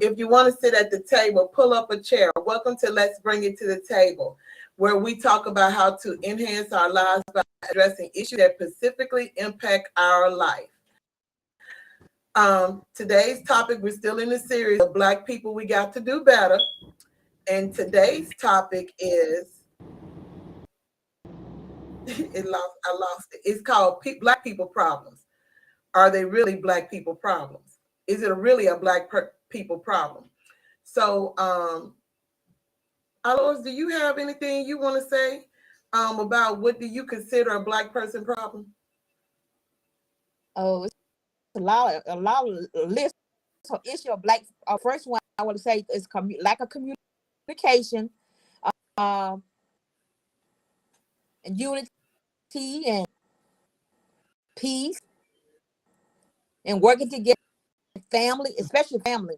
If you want to sit at the table, pull up a chair. Welcome to Let's Bring It to the Table, where we talk about how to enhance our lives by addressing issues that specifically impact our life. Today's topic, we're still in the series of Black people, we got to do better. And today's topic is, I lost it. It's called Black People Problems. Are they really Black people problems? Is it really a Black people problem? So, Alois, do you have anything you want to say about what do you consider a Black person problem? Oh, it's a lot of list of issue of Black. First one I want to say is lack of communication, um, and unity and peace, and working together, family, especially family.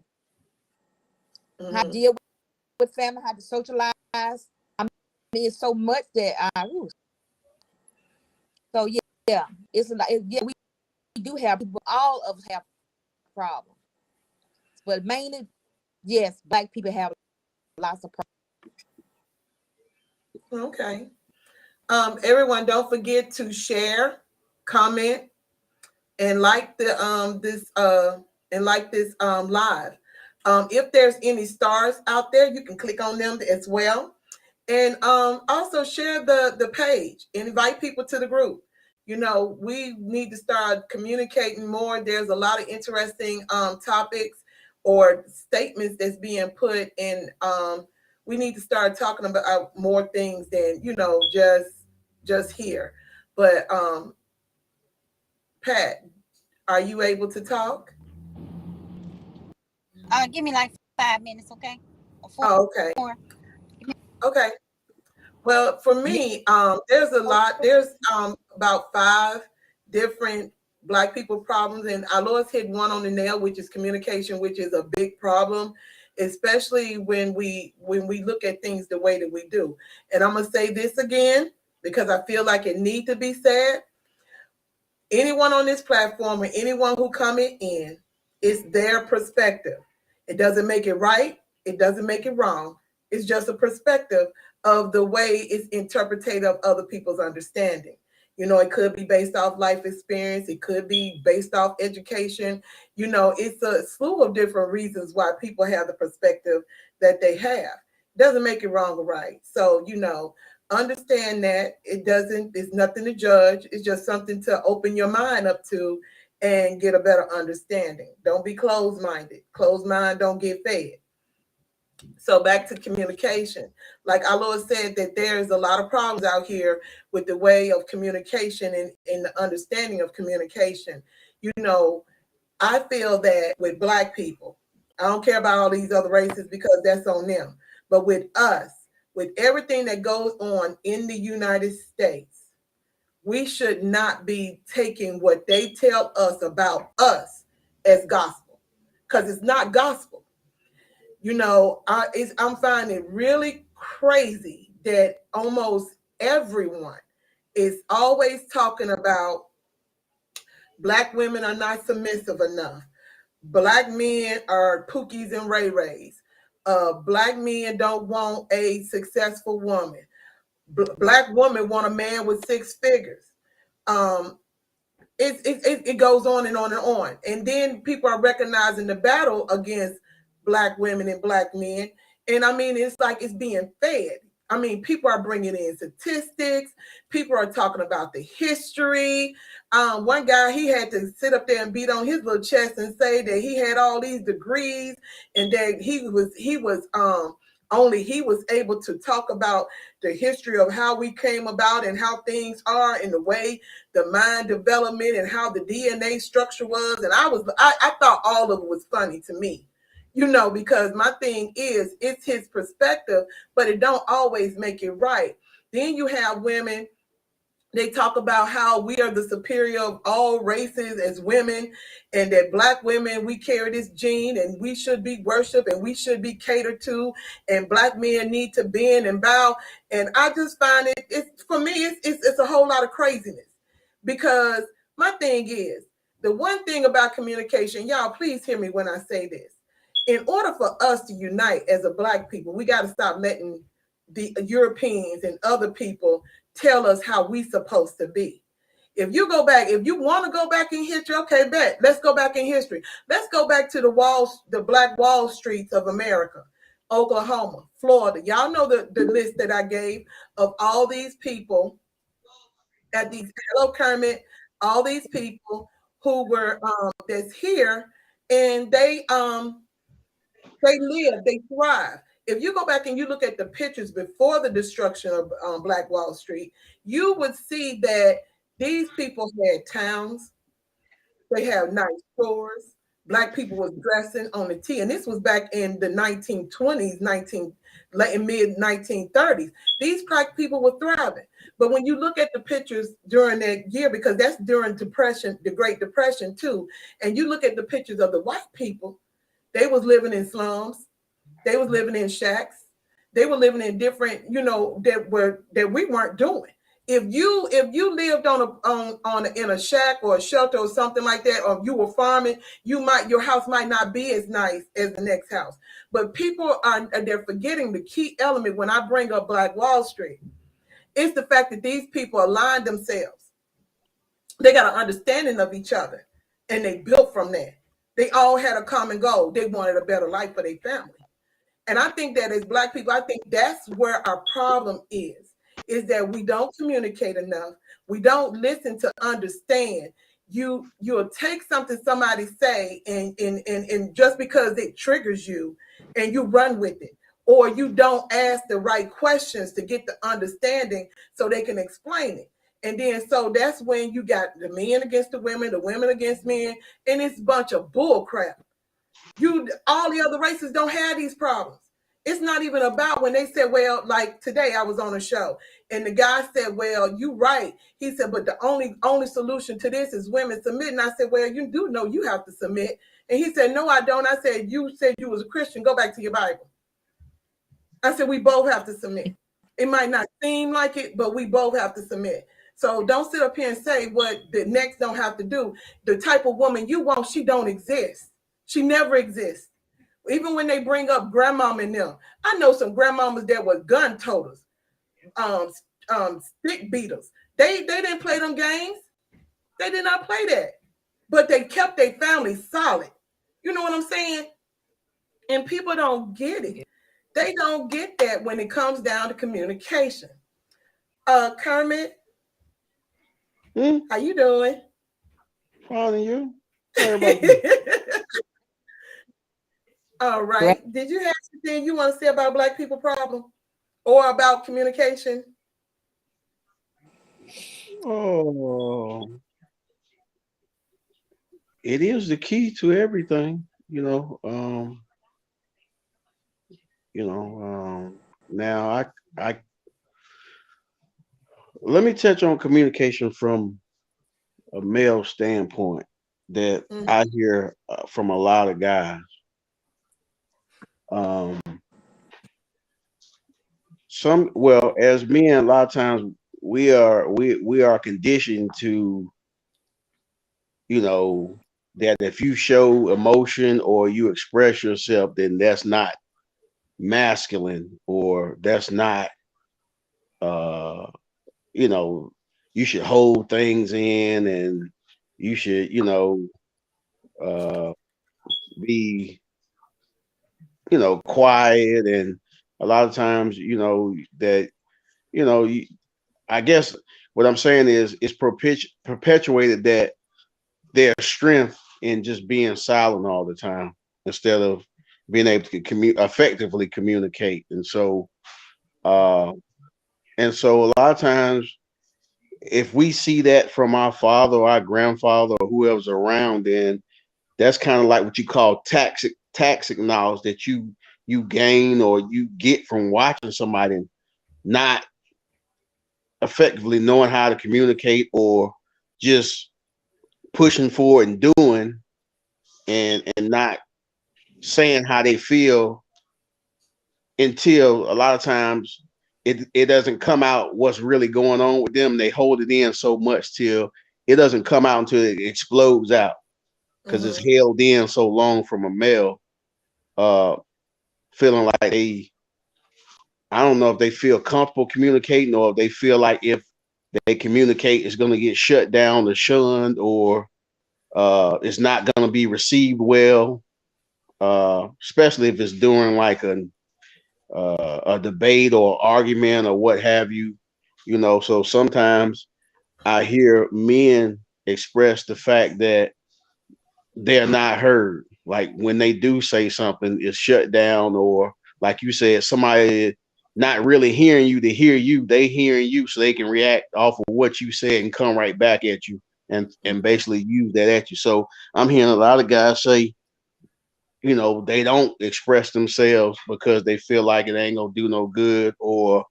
How to deal with family, how to socialize. I mean, it's so much that so yeah, it's like we do have people. All of us have problems, but mainly, yes, Black people have lots of problems. Okay. Everyone, don't forget to share, comment, and like this live. If there's any stars out there, you can click on them as well. And also share the page and invite people to the group. You know, we need to start communicating more. There's a lot of interesting topics or statements that's being put in. We need to start talking about more things than, just here. But Pat, are you able to talk? Give me like 5 minutes, okay? Okay. Okay. Well, for me, there's a lot. There's about 5 different Black people problems, and Alois hit one on the nail, which is communication, which is a big problem, especially when we look at things the way that we do. And I'm gonna say this again because I feel like it needs to be said. Anyone on this platform or anyone who coming in, it's their perspective. It doesn't make it right. It doesn't make it wrong. It's just a perspective of the way it's interpreted of other people's understanding. You know, it could be based off life experience. It could be based off education. You know, it's a slew of different reasons why people have the perspective that they have. It doesn't make it wrong or right. So, understand that it's nothing to judge. It's just something to open your mind up to and get a better understanding. Don't be closed-minded. Closed mind don't get fed. So back to communication. Like Alois said, that there's a lot of problems out here with the way of communication and the understanding of communication. You know, I feel that with Black people, I don't care about all these other races because that's on them. But with us, with everything that goes on in the United States, we should not be taking what they tell us about us as gospel, because it's not gospel. You know, I'm finding it really crazy that almost everyone is always talking about Black women are not submissive enough. Black men are pookies and ray-rays. Black men don't want a successful woman. Black women want a man with 6 figures. It goes on and on and on. And then people are recognizing the battle against Black women and Black men. And I mean, it's like it's being fed. I mean, people are bringing in statistics. People are talking about the history. One guy, he had to sit up there and beat on his little chest and say that he had all these degrees and that he was able to talk about the history of how we came about and how things are and the way the mind development and how the DNA structure was. And I thought all of it was funny to me. You know, because my thing is, it's his perspective, but it don't always make it right. Then you have women, they talk about how we are the superior of all races as women, and that Black women, we carry this gene and we should be worshiped and we should be catered to, and Black men need to bend and bow. And I just find it's for me, it's a whole lot of craziness, because my thing is, the one thing about communication, y'all, please hear me when I say this. in order for us to unite as a Black people, we got to stop letting the Europeans and other people tell us how we supposed to be. If you go back, if you want to go back in history, okay, bet. Let's go back in history. Let's go back to the Black Wall Streets of America, Oklahoma, Florida. Y'all know the list that I gave of all these people at these, hello Kermit, all these people who were that's here, and they live, they thrive. If you go back and you look at the pictures before the destruction of Black Wall Street, you would see that these people had towns, they have nice stores. Black people was dressing on the T, and this was back in the 1920s, mid 1930s. These Black people were thriving. But when you look at the pictures during that year, because that's during Depression, the Great Depression too, and you look at the pictures of the white people, they was living in slums, they was living in shacks, they were living in different, that we weren't doing. If you lived in a shack or a shelter or something like that, or you were farming, your house might not be as nice as the next house. But they're forgetting the key element when I bring up Black Wall Street. It's the fact that these people aligned themselves. They got an understanding of each other, and they built from that. They all had a common goal. They wanted a better life for their family. And I think that as Black people, I think that's where our problem is that we don't communicate enough. We don't listen to understand. You'll take something somebody say and just because it triggers you and you run with it, or you don't ask the right questions to get the understanding so they can explain it. And then so that's when you got the men against the women against men, and it's a bunch of bull crap. All the other races don't have these problems. It's not even about when they said, well, like today I was on a show and the guy said, well, you right. He said, but the only solution to this is women submit. And I said, well, you do know you have to submit. And he said, no, I don't. I said you was a Christian. Go back to your Bible. I said, we both have to submit. It might not seem like it, but we both have to submit. So don't sit up here and say what the next don't have to do. The type of woman you want, she don't exist. She never exists. Even when they bring up grandmama and them, I know some grandmamas that were gun toters, stick beaters. They didn't play them games. They did not play that. But they kept their family solid. You know what I'm saying? And people don't get it. They don't get that when it comes down to communication. Kermit, how you doing? Fine, and you? Everybody. All right. Did you have something you want to say about Black people problem or about communication? Oh, it is the key to everything, you know. Now I let me touch on communication from a male standpoint that I hear from a lot of guys. Um, as men, a lot of times we are conditioned to, you know, that if you show emotion or you express yourself, then that's not masculine, or that's not you know, you should hold things in, and you should, be, quiet. And a lot of times, that, I guess what I'm saying is it's perpetuated that their strength in just being silent all the time instead of being able to effectively communicate. Uh, and so a lot of times, if we see that from our father or our grandfather or whoever's around, then that's kind of like what you call toxic knowledge that you gain or you get from watching somebody not effectively knowing how to communicate, or just pushing forward and doing, and not saying how they feel, until a lot of times it doesn't come out what's really going on with them. They hold it in so much till it doesn't come out until it explodes out, because it's held in so long from a male. uh feeling like I don't know if they feel comfortable communicating, or if they feel like if they communicate, it's going to get shut down or shunned, or it's not going to be received well, especially if it's during like a debate or argument or what have you. So sometimes I hear men express the fact that they're not heard. Like when they do say something, it's shut down, or like you said, somebody not really hearing you to hear you. They hearing you so they can react off of what you said and come right back at you and basically use that at you. So I'm hearing a lot of guys say, they don't express themselves because they feel like it ain't gonna do no good, uh,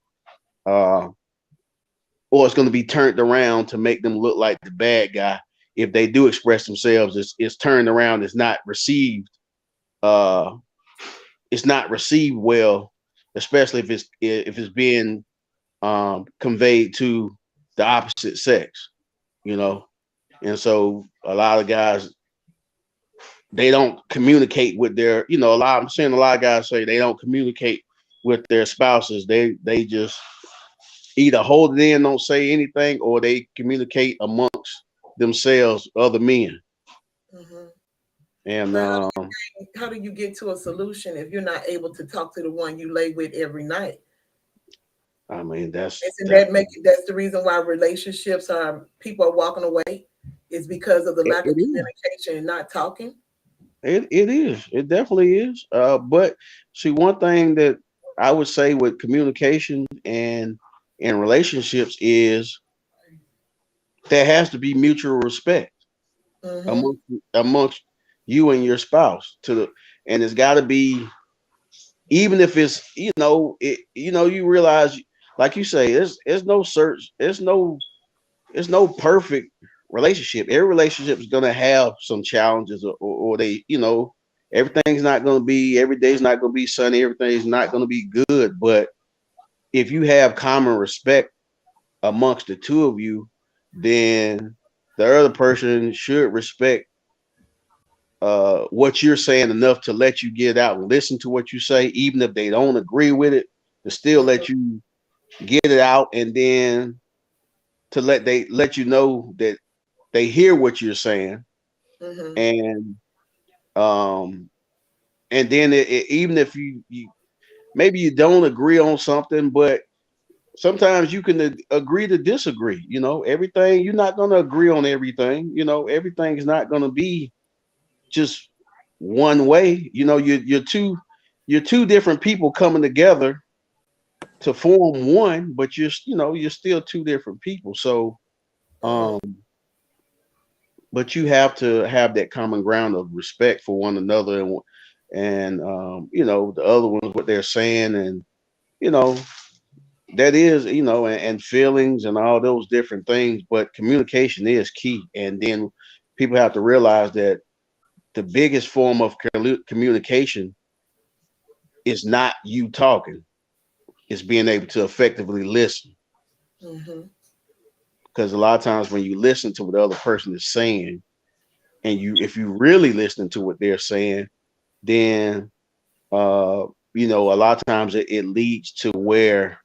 or it's gonna be turned around to make them look like the bad guy. If they do express themselves, it's turned around, it's not received. Uh, it's not received well, especially if it's being conveyed to the opposite sex, you know. And so a lot of guys, they don't communicate with their, I'm seeing a lot of guys say they don't communicate with their spouses. They just either hold it in, don't say anything, or they communicate amongst themselves, other men. Mm-hmm. And how do you get to a solution if you're not able to talk to the one you lay with every night? I mean, that's the reason why people are walking away, is because of the lack of communication and not talking. It is. It definitely is. But see, one thing that I would say with communication and in relationships is there has to be mutual respect amongst you and your spouse and it's got to be, even if it's, you realize, like you say, there's no search, there's no perfect relationship. Every relationship is going to have some challenges, or they, everything's not going to be, every day's not going to be sunny, everything's not going to be good. But if you have common respect amongst the two of you, then the other person should respect what you're saying enough to let you get out and listen to what you say, even if they don't agree with it, to still let you get it out, and then to let you know that they hear what you're saying. And and then even if you maybe you don't agree on something, but sometimes you can agree to disagree. Everything, you're not going to agree on everything. Everything is not going to be just one way. You're two different people coming together to form one, but you're still two different people. So but you have to have that common ground of respect for one another, and the other ones, what they're saying, and you know that is, and feelings and all those different things. But communication is key, and then people have to realize that the biggest form of communication is not you talking, it's being able to effectively listen. Because a lot of times when you listen to what the other person is saying, and if you really listen to what they're saying, then a lot of times it leads to where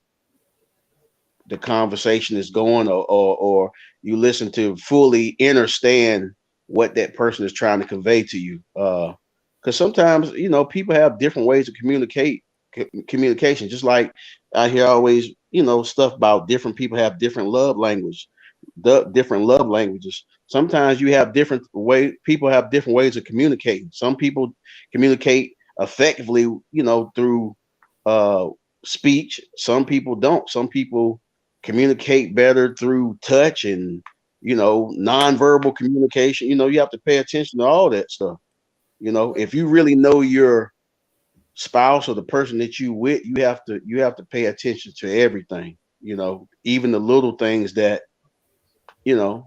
the conversation is going, or you listen to fully understand what that person is trying to convey to you. Because sometimes people have different ways of communication. Just like I hear always stuff about different people have different love language, the different love languages. Sometimes people have different ways of communicating. Some people communicate effectively, through speech. Some people don't. Some people communicate better through touch and nonverbal communication. You have to pay attention to all that stuff. If you really know your spouse or the person that you with, you have to pay attention to everything. Even the little things that a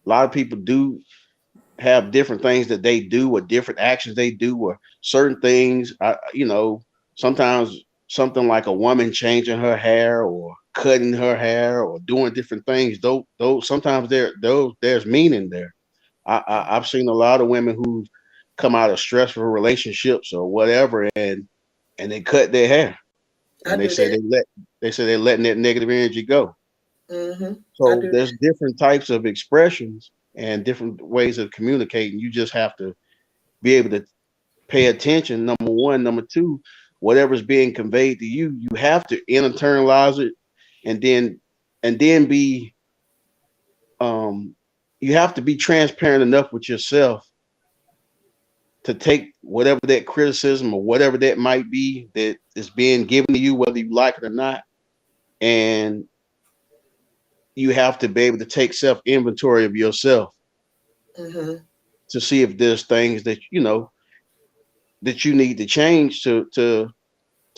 lot of people do have different things that they do, or different actions they do, or certain things. Sometimes something like a woman changing her hair or cutting her hair or doing different things. Those sometimes there's meaning there. I've seen a lot of women who come out of stressful relationships or whatever, and they cut their hair, and they say they're letting that negative energy go. I So do there's that. different types of expressions and different ways of communicating. You just have to be able to pay attention. Number one, number two, whatever's being conveyed to you, you have to internalize it, and then be you have to be transparent enough with yourself to take whatever that criticism or whatever that might be that is being given to you, whether you like it or not, and you have to be able to take self inventory of yourself to see if there's things that that you need to change to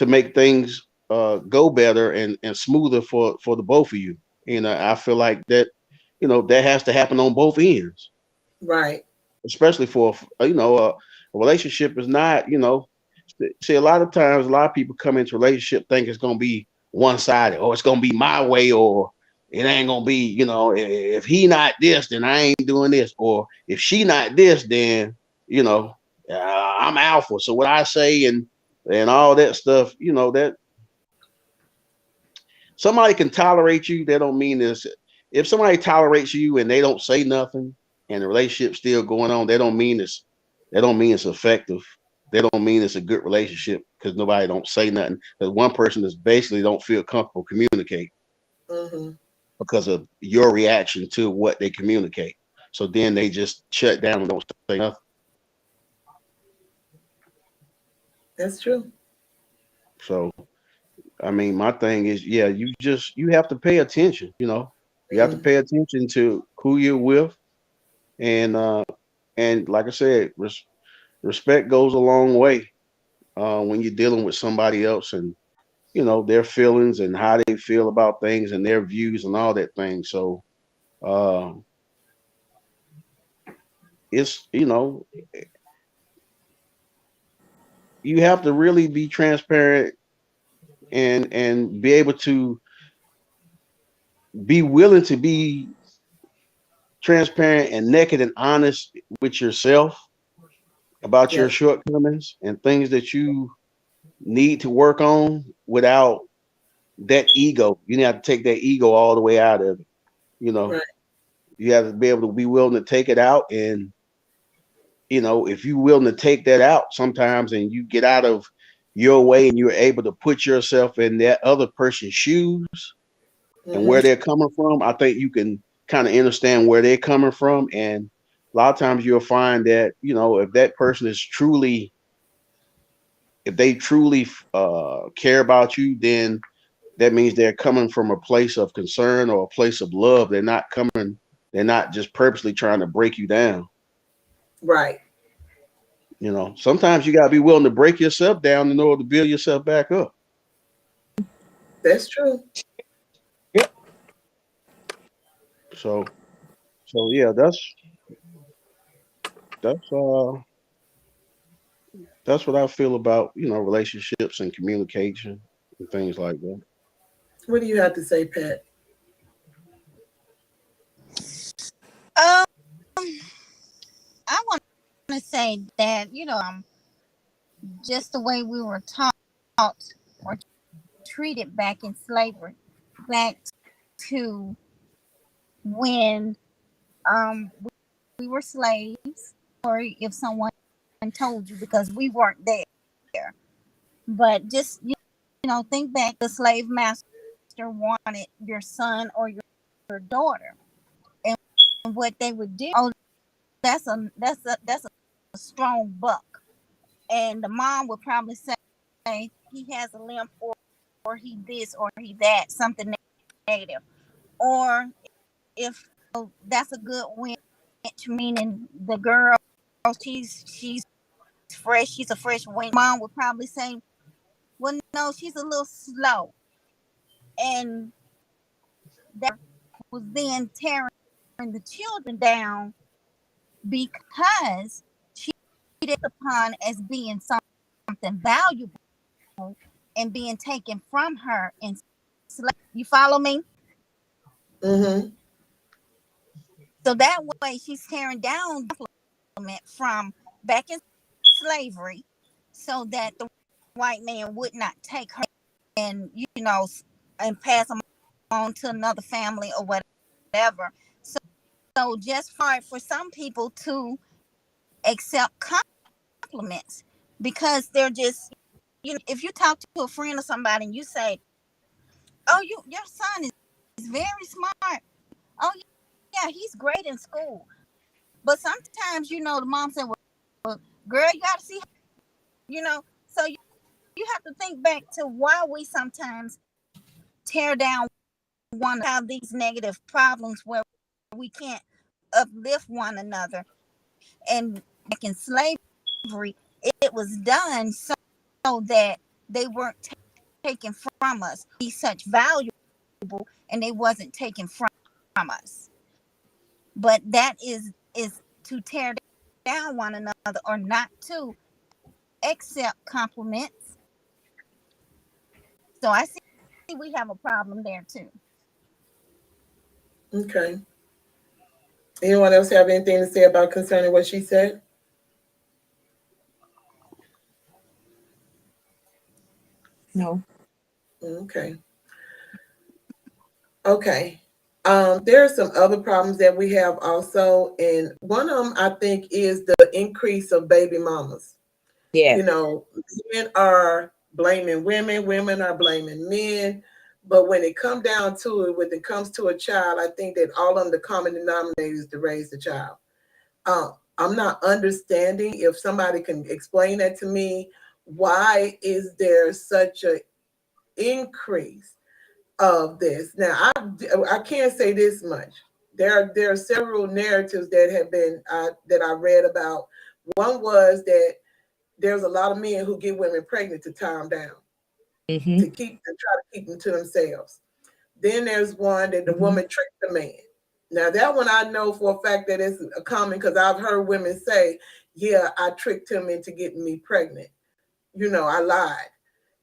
make things go better and smoother for the both of you. I feel like that that has to happen on both ends, Right. especially for a relationship is not see, a lot of times a lot of people come into a relationship think it's going to be one-sided, or it's going to be my way, or it ain't going to be, if he not this, then I ain't doing this, or if she not this, then I'm alpha, so what I say and all that stuff, that somebody can tolerate you, that don't mean this. If somebody tolerates you and they don't say nothing and the relationship's still going on, that don't mean it's effective. They don't mean it's a good relationship because nobody don't say nothing. Because one person is basically don't feel comfortable communicate because of your reaction to what they communicate. So then they just shut down and don't say nothing. That's true. So I mean, my thing is, yeah, you have to pay attention. You have to pay attention to who you're with, and like I said, respect goes a long way when you're dealing with somebody else, and their feelings and how they feel about things and their views and all that thing. So uh, it's you have to really be transparent and be able to be willing to be transparent and naked and honest with yourself about your Yes. shortcomings and things that you need to work on without that ego. You have to take that ego all the way out of it. You know, Right. you have to be able to be willing to take it out. And, if you're willing to take that out sometimes and you get out of your way and you're able to put yourself in that other person's shoes and where they're coming from, I think you can kind of understand where they're coming from. And a lot of times you'll find that, if that person is truly, if they truly care about you, then that means they're coming from a place of concern or a place of love. They're not just purposely trying to break you down. Right. Sometimes you got to be willing to break yourself down in order to build yourself back up. That's true. Yep. So, yeah, that's uh, that's what I feel about, relationships and communication and things like that. What do you have to say, Pat? Um, I want to say that just the way we were taught or treated back in slavery, back to when um we were slaves, or if someone told you because we weren't there. But just think back. The slave master wanted your son or your daughter, and what they would do. Oh, that's a strong buck, and the mom would probably say he has a limp, or he this or he that, something negative. Or if that's a good wench, meaning the girl, she's fresh, she's a fresh wench. Mom would probably say, well, no, she's a little slow, and that was then tearing the children down because she did upon as being something valuable and being taken from her and you follow me? Mm-hmm. So that way she's tearing down from back in slavery so that the white man would not take her and, and pass them on to another family or whatever. So just hard for some people to accept compliments because they're just, if you talk to a friend or somebody and you say, "Oh, your son is very smart. Oh, yeah, he's great in school." But sometimes, the mom said, "Well, girl, you got to see, So you have to think back to why we sometimes tear down one, have these negative problems where we can't uplift one another. And back in slavery, it was done so that they weren't taken from us. Be such valuable, and they wasn't taken from us. But that is to tear down one another or not to accept compliments. So I see we have a problem there too. Okay. Anyone else have anything to say about concerning what she said? No. Okay. Okay. There are some other problems that we have also, and one of them I think is the increase of baby mamas. Yeah. You know, men are blaming women, women are blaming men, but when it comes down to it, when it comes to a child, I think that all of the common denominator is to raise the child. I'm not understanding if somebody can explain that to me. Why is there such a increase of this? Now, I can't say this much. There are several narratives that have been that I read about. One was that there's a lot of men who get women pregnant to tie them down, Mm-hmm. to try to keep them to themselves. Then there's one that the woman tricked the man. Now that one I know for a fact that it's a common, because I've heard women say, "Yeah, I tricked him into getting me pregnant. I lied."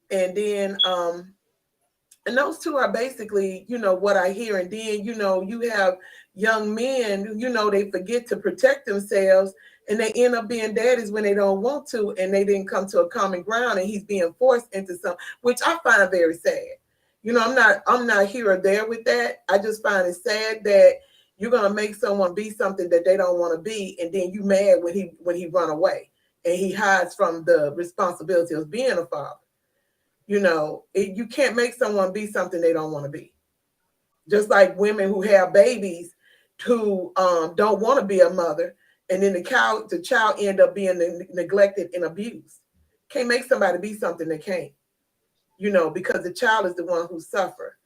And then and those two are basically, what I hear. And then, you have young men, they forget to protect themselves and they end up being daddies when they don't want to, and they didn't come to a common ground and he's being forced into something, which I find very sad. I'm not here or there with that. I just find it sad that you're gonna make someone be something that they don't want to be, and then you mad when he run away and he hides from the responsibility of being a father. You can't make someone be something they don't want to be. Just like women who have babies who don't want to be a mother, and then the child end up being neglected and abused. Can't make somebody be something they can't. Because the child is the one who suffer.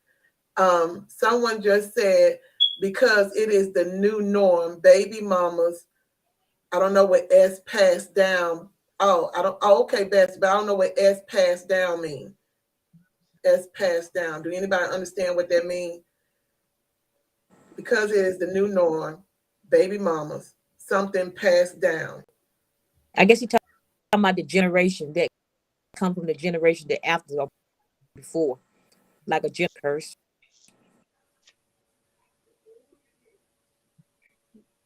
Someone just said, because it is the new norm, baby mamas. I don't know what S passed down. Oh, I don't. Oh, okay, Betsy, but I don't know what S passed down means. As passed down. Do anybody understand what that means? Because it is the new norm, baby mamas, something passed down. I guess you're talking about the generation that come from the generation that after or before, like a gender curse.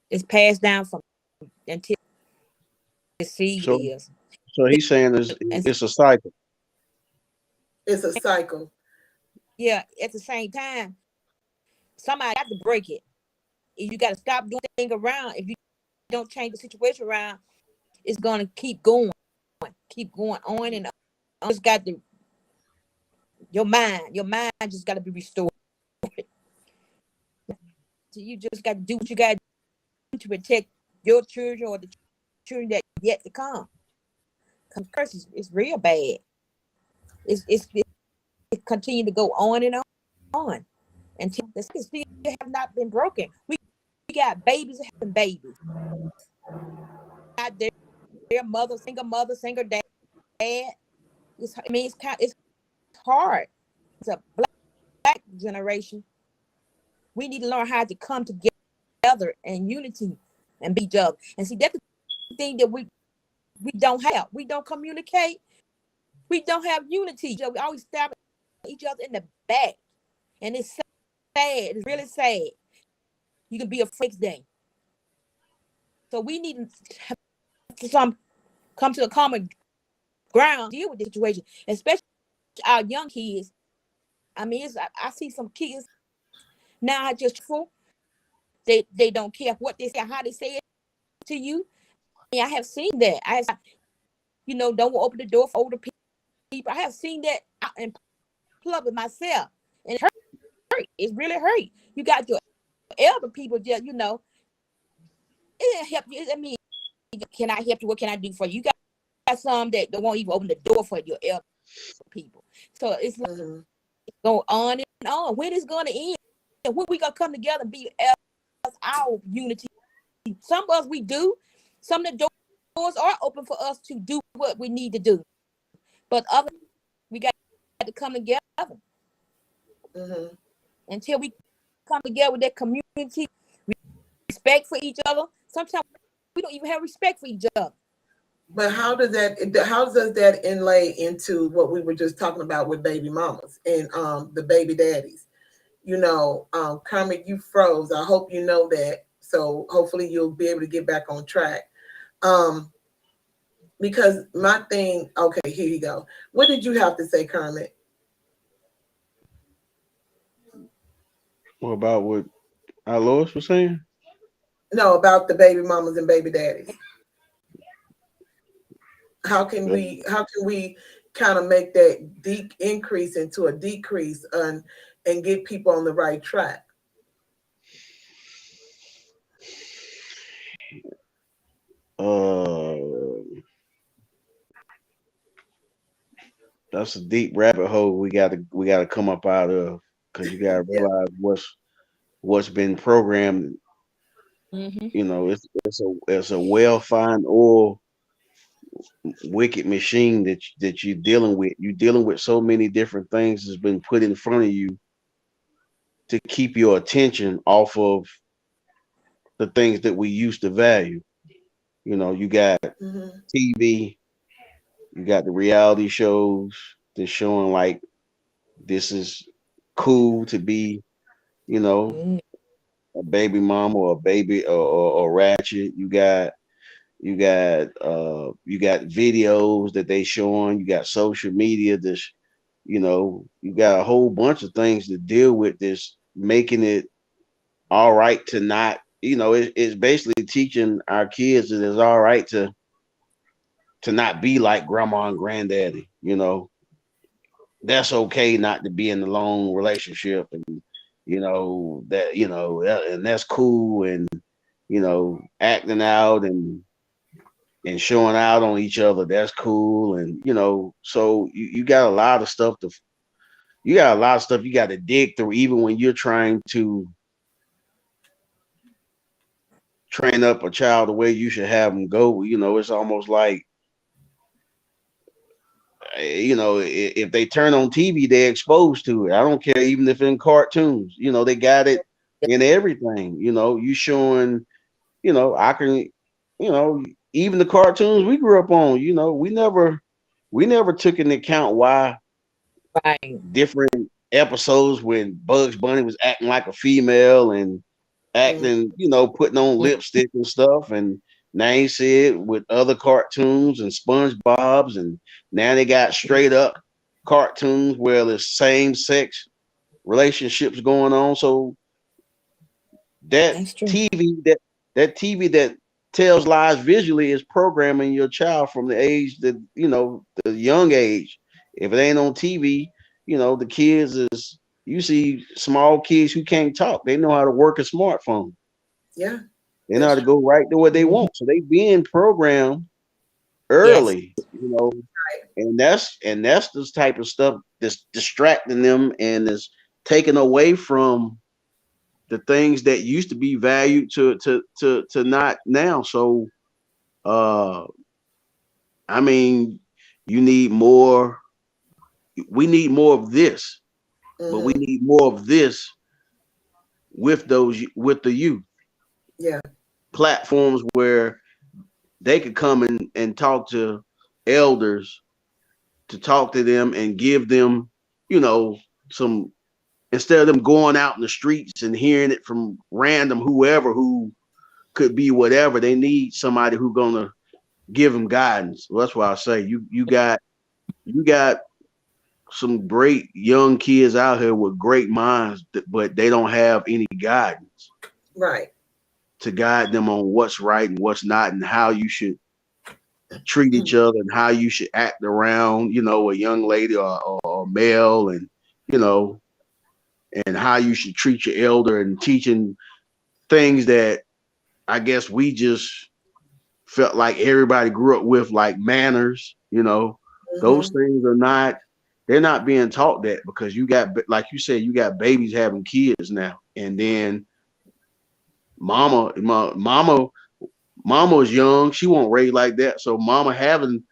It's passed down from until the seed So is. so he's saying And it's a cycle. It's a cycle. yeah, at the same time, somebody got to break it. You got to stop doing things around. If you don't change the situation around, it's gonna keep going on and on. It's got to your mind just got to be restored. So you just got to do what you got to do to protect your children or the children that yet to come. Cause curses is real bad. It continue to go on and on until the still have not been broken. We got babies having babies. Got their mother, single dad. It's hard. It's a black generation. We need to learn how to come together in unity and be each other. And see, that's the thing that we don't have. We don't communicate. We don't have unity. We always stab each other in the back. And it's sad. It's really sad. You can be a fake day. So we need some come to a common ground, deal with the situation, especially our young kids. I mean, I see some kids now just full. They don't care what they say, how they say it to you. I mean, I have seen that. Don't open the door for older people. I have seen that out in public myself, and it hurt. It really hurt. You got your elder people just, it help you. I mean, can I help you? What can I do for you? You got some that won't even open the door for your elder people. So it's like go on and on. When is going to end? And when we gonna come together and be our unity? Some of us we do. Some of the doors are open for us to do what we need to do, but others we got to come together until we come together with that community, respect for each other. Sometimes we don't even have respect for each other. But how does that inlay into what we were just talking about with baby mamas and the baby daddies? Kermit, you froze. I hope you know that. So hopefully you'll be able to get back on track. Because my thing, okay, here you go. What did you have to say, Kermit? What about what Lois was saying? No, about the baby mamas and baby daddies. How can we kind of make that increase into a decrease and get people on the right track? That's a deep rabbit hole we gotta come up out of, because you gotta realize what's been programmed. It's a well-fined oil wicked machine that you're dealing with. You're dealing with so many different things that's been put in front of you to keep your attention off of the things that we used to value. You got TV, you got the reality shows that's showing like this is cool to be, a baby mama or a baby or ratchet. You got videos that they showing. You got social media. You got a whole bunch of things to deal with. This making it all right to not. It's basically teaching our kids that it's all right to not be like grandma and granddaddy. That's okay not to be in a long relationship, and and that's cool, and acting out and showing out on each other, that's cool. And so you got a lot of stuff you got to dig through, even when you're trying to train up a child the way you should have them go. It's almost like, if they turn on TV, they're exposed to it. I don't care, even if in cartoons, they got it in everything. You showing, I can, even the cartoons we grew up on, we never took into account why different episodes when Bugs Bunny was acting like a female and acting, putting on lipstick and stuff, and now you see it with other cartoons and SpongeBob's, and now they got straight up cartoons where there's same sex relationships going on. So that TV that tells lies visually is programming your child from the age that the young age. If it ain't on TV, the kids is, you see small kids who can't talk. They know how to work a smartphone. Yeah. They know how to go right to what they want. So they being programmed early, and that's this type of stuff that's distracting them and is taken away from the things that used to be valued to not now. So I mean, you need more, we need more of this, but we need more of this with the youth. Yeah. Platforms where they could come and talk to elders, to talk to them and give them, some, instead of them going out in the streets and hearing it from random whoever who could be whatever. They need somebody who's gonna give them guidance. Well, that's why I say you got some great young kids out here with great minds, but they don't have any guidance Right. to guide them on what's right and what's not, and how you should treat each other and how you should act around, a young lady or a male, and you know, and how you should treat your elder, and teaching things that I guess we just felt like everybody grew up with, like manners. Those things they're not being taught that, because you got, like you said, you got babies having kids now, and then mama is young, she won't raise like that, so mama having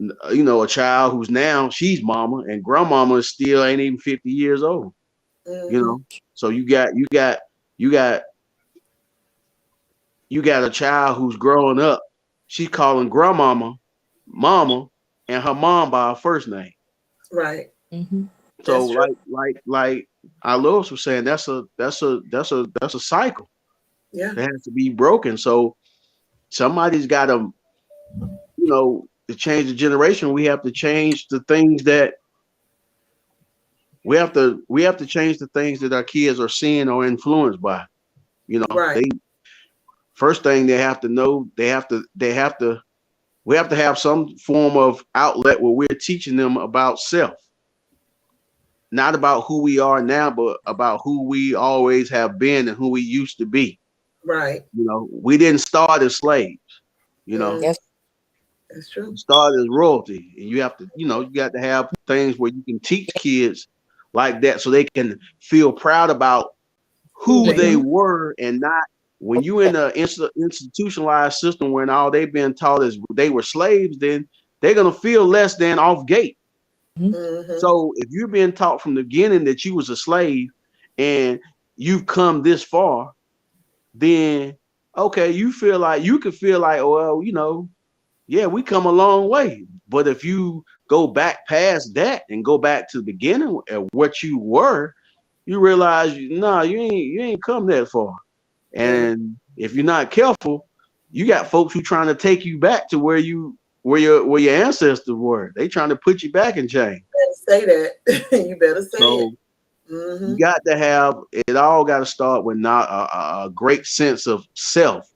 a child who's now she's mama, and grandmama is still ain't even 50 years old. So you got a child who's growing up, she's calling grandmama mama, and her mom by her first name. Right. So like our Lewis was saying, that's a cycle. Yeah. That has to be broken. So somebody's got to, to change the generation. We have to change the things that we have to change the things that our kids are seeing or influenced by. Right. First thing they have to know, we have to have some form of outlet where we're teaching them about self. Not about who we are now, but about who we always have been and who we used to be. Right. We didn't start as slaves. Yes, That's true. We started as royalty, and you have to, you got to have things where you can teach kids like that, so they can feel proud about who they were, and not when you in an institutionalized system when all they've been taught is they were slaves, then they're gonna feel less than off gate. So if you're being taught from the beginning that you was a slave and you've come this far, then okay, you could feel like, well, yeah, we come a long way. But if you go back past that and go back to the beginning of what you were, you realize, no, you ain't come that far. And if you're not careful, you got folks who trying to take you back to where your ancestors were. They trying to put you back in chains. Say that. You better say it. You got to have it. All got to start with not a great sense of self,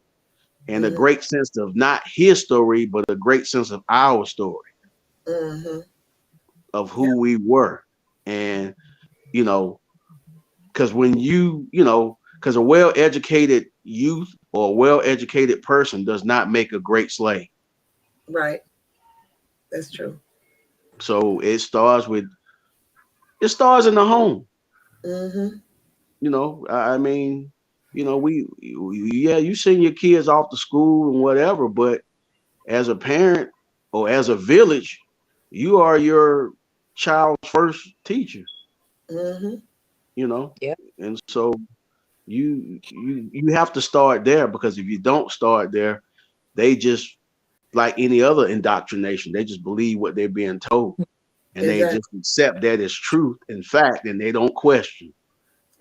and a great sense of not his story, but a great sense of our story, of who we were. And because when because a well-educated youth or a well-educated person does not make a great slave. Right. That's true. So it starts in the home. I mean, you send your kids off to school and whatever, but as a parent or as a village, you are your child's first teacher. Yeah. And so you have to start there, because if you don't start there, they just, like any other indoctrination, they just believe what they're being told, and they just accept that as truth and fact, and they don't question.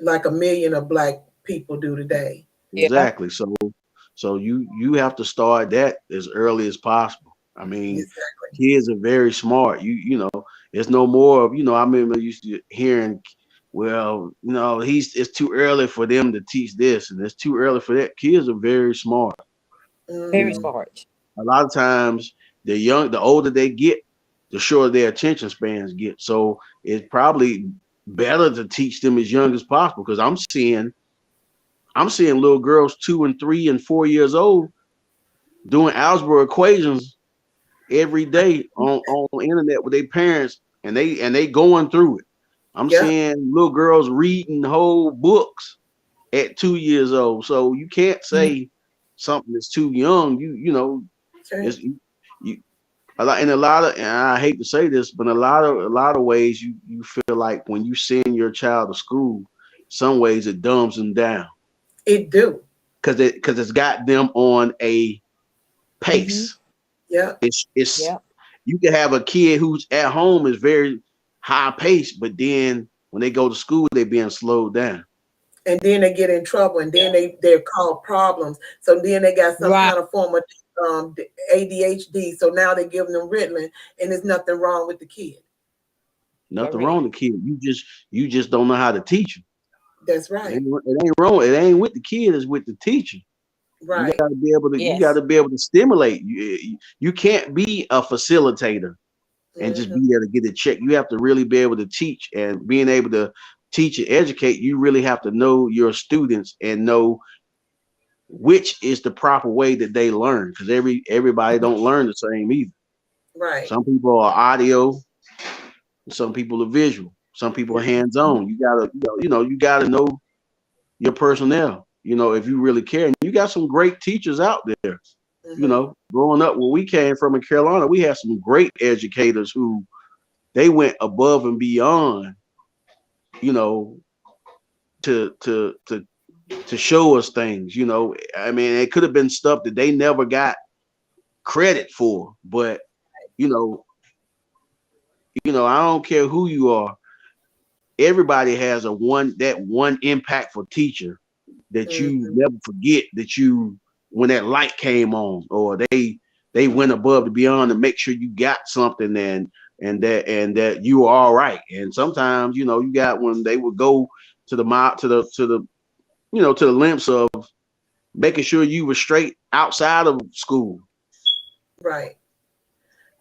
Like a million of Black people do today. Exactly. So you have to start that as early as possible. I mean, kids are very smart. It's no more of, I remember used to hearing, well, it's too early for them to teach this, and it's too early for that. Kids are very smart. Very smart. A lot of times the older they get, the shorter their attention spans get. So it's probably better to teach them as young as possible, because I'm seeing little girls 2 and 3 and 4 years old doing algebra equations every day on the internet with their parents, and they going through it. I'm seeing little girls reading whole books at 2 years old. So you can't say something that's too young. And I hate to say this, but in a lot of ways, you feel like when you send your child to school, some ways it dumbs them down. It do. Because it's got them on a pace. Yeah. It's you can have a kid who's at home is very high paced, but then when they go to school, they're being slowed down. And then they get in trouble, and then they're called problems. So then they got some kind of form of ADHD, so now they're giving them Ritalin, and there's nothing wrong with the kid. Nothing wrong with the kid. You just don't know how to teach them. That's right. It ain't wrong. It ain't with the kid. It's with the teacher. Right. You gotta be able to. You gotta be able to stimulate. You can't be a facilitator and just be there to get a check. You have to really be able to teach, and being able to teach and educate. You really have to know your students and know which is the proper way that they learn, because everybody don't learn the same either. Right. Some people are audio, some people are visual, some people are hands-on. You gotta know your personnel, if you really care. And you got some great teachers out there. Growing up where we came from in Carolina, we had some great educators who they went above and beyond, to show us things. I mean, it could have been stuff that they never got credit for, but I don't care who you are. Everybody has one impactful teacher that you never forget, when that light came on, or they went above and beyond to make sure you got something, and that you were all right. And sometimes, you got when they would go to the lengths of making sure you were straight outside of school. Right.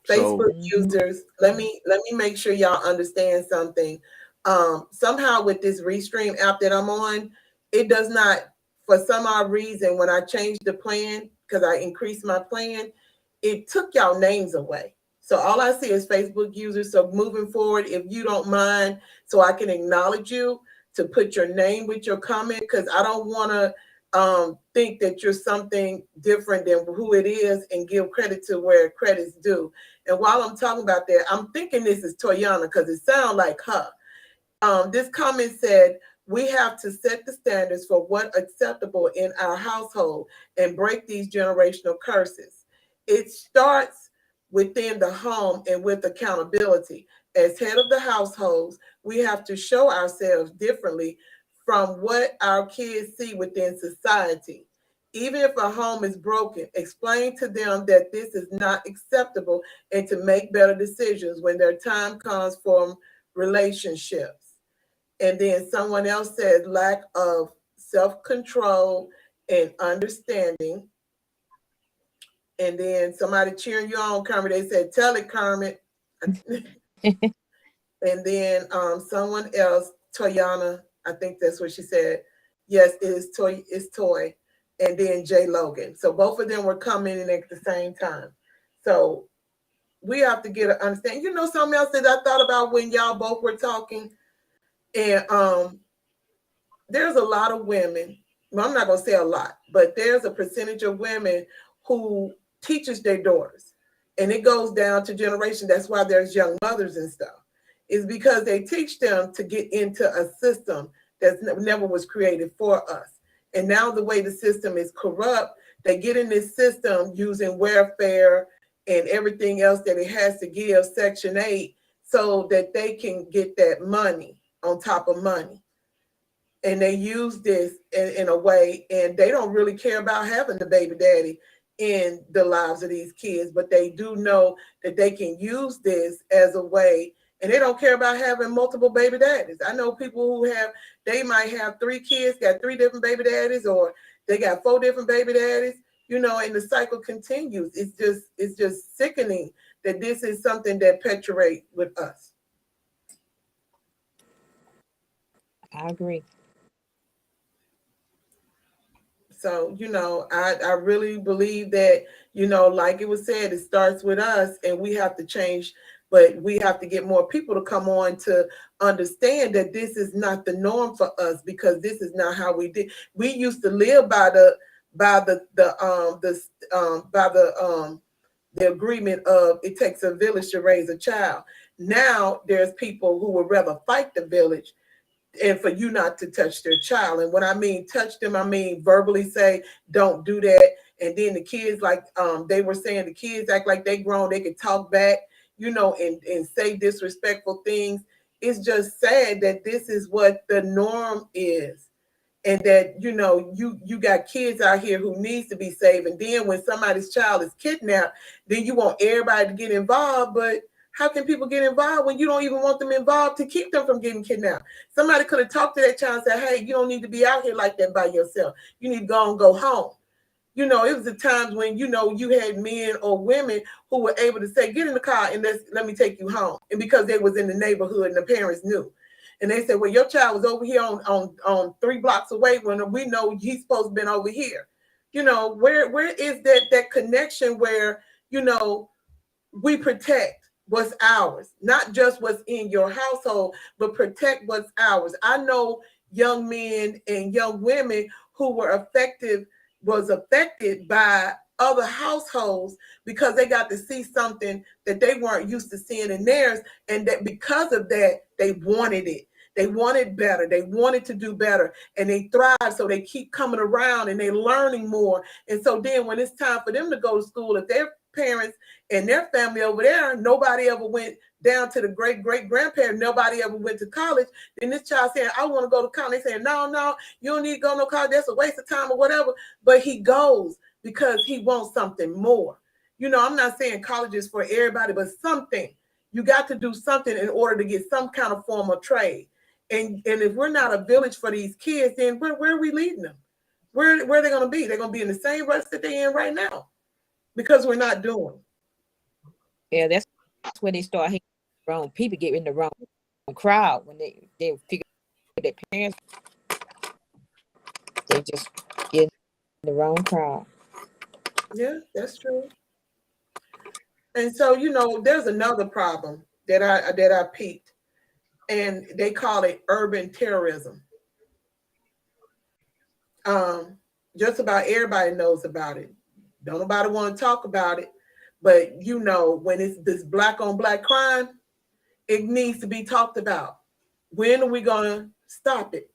Facebook users, let me make sure y'all understand something. Somehow with this Restream app that I'm on, it does not, for some odd reason, when I changed the plan, because I increased my plan, it took y'all names away. So all I see is Facebook users. So moving forward, if you don't mind, so I can acknowledge you, to put your name with your comment, because I don't want to think that you're something different than who it is, and give credit to where credit's due. And while I'm talking about that, I'm thinking this is Toyana, because it sounds like her. This comment said, we have to set the standards for what's acceptable in our household and break these generational curses. It starts within the home and with accountability. As head of the households, we have to show ourselves differently from what our kids see within society. Even if a home is broken, explain to them that this is not acceptable, and to make better decisions when their time comes for relationships. And then someone else said lack of self-control and understanding. And then somebody cheering you on, Kermit, they said, tell it, Kermit. And then someone else, Toyana, I think that's what she said. Yes, it's Toy. And then Jay Logan. So both of them were coming in at the same time. So we have to get an understanding. Something else that I thought about when y'all both were talking, and there's a lot of women, well, I'm not going to say a lot, but there's a percentage of women who teaches their daughters, and it goes down to generation. That's why there's young mothers and stuff, is because they teach them to get into a system that never was created for us. And now the way the system is corrupt, they get in this system using welfare and everything else that it has to give, Section 8, so that they can get that money on top of money. And they use this in a way, and they don't really care about having the baby daddy in the lives of these kids, but they do know that they can use this as a way, and they don't care about having multiple baby daddies. I know people who they might have 3 kids, got 3 different baby daddies, or they got 4 different baby daddies, and the cycle continues. It's just sickening that this is something that perpetuates with us. I agree. So, I really believe that, like it was said, it starts with us, and we have to change, but we have to get more people to come on to understand that this is not the norm for us, because this is not how we did. We used to live by the agreement of it takes a village to raise a child. Now there's people who would rather fight the village and for you not to touch their child. And when I mean touch them, I mean verbally say, don't do that. And then the kids, like they were saying, the kids act like they grown, they can talk back, and say disrespectful things. It's just sad that this is what the norm is. and that you got kids out here who needs to be saved, and then when somebody's child is kidnapped, then you want everybody to get involved. But how can people get involved when you don't even want them involved to keep them from getting kidnapped? Somebody could have talked to that child and said, hey, you don't need to be out here like that by yourself. You need to go and go home. It was the times when, you had men or women who were able to say, get in the car and let me take you home. And because they was in the neighborhood and the parents knew. And they said, well, your child was over here on 3 blocks away when we know he's supposed to been over here. Where is that connection where, we protect what's ours, not just what's in your household, but protect what's ours. I know young men and young women who was affected by other households because they got to see something that they weren't used to seeing in theirs, and that because of that, they wanted it. They wanted better. They wanted to do better, and they thrive. So they keep coming around and they're learning more. And so then when it's time for them to go to school, if their parents and their family over there, nobody ever went down to the great-great-grandparents, nobody ever went to college, then this child saying, I want to go to college. They saying, no, you don't need to go to no college. That's a waste of time or whatever. But he goes because he wants something more. I'm not saying college is for everybody, but something. You got to do something in order to get some kind of form of trade. And if we're not a village for these kids, then where are we leading them? Where are they going to be? They're going to be in the same rest that they're in right now because we're not doing. Yeah, that's when they start hating the wrong people, get in the wrong crowd when they figure their parents, they just get in the wrong crowd. Yeah, that's true. And so, there's another problem that I peeped, and they call it urban terrorism. Just about everybody knows about it. Don't nobody want to talk about it, but when it's this black on black crime, it needs to be talked about. When are we going to stop it?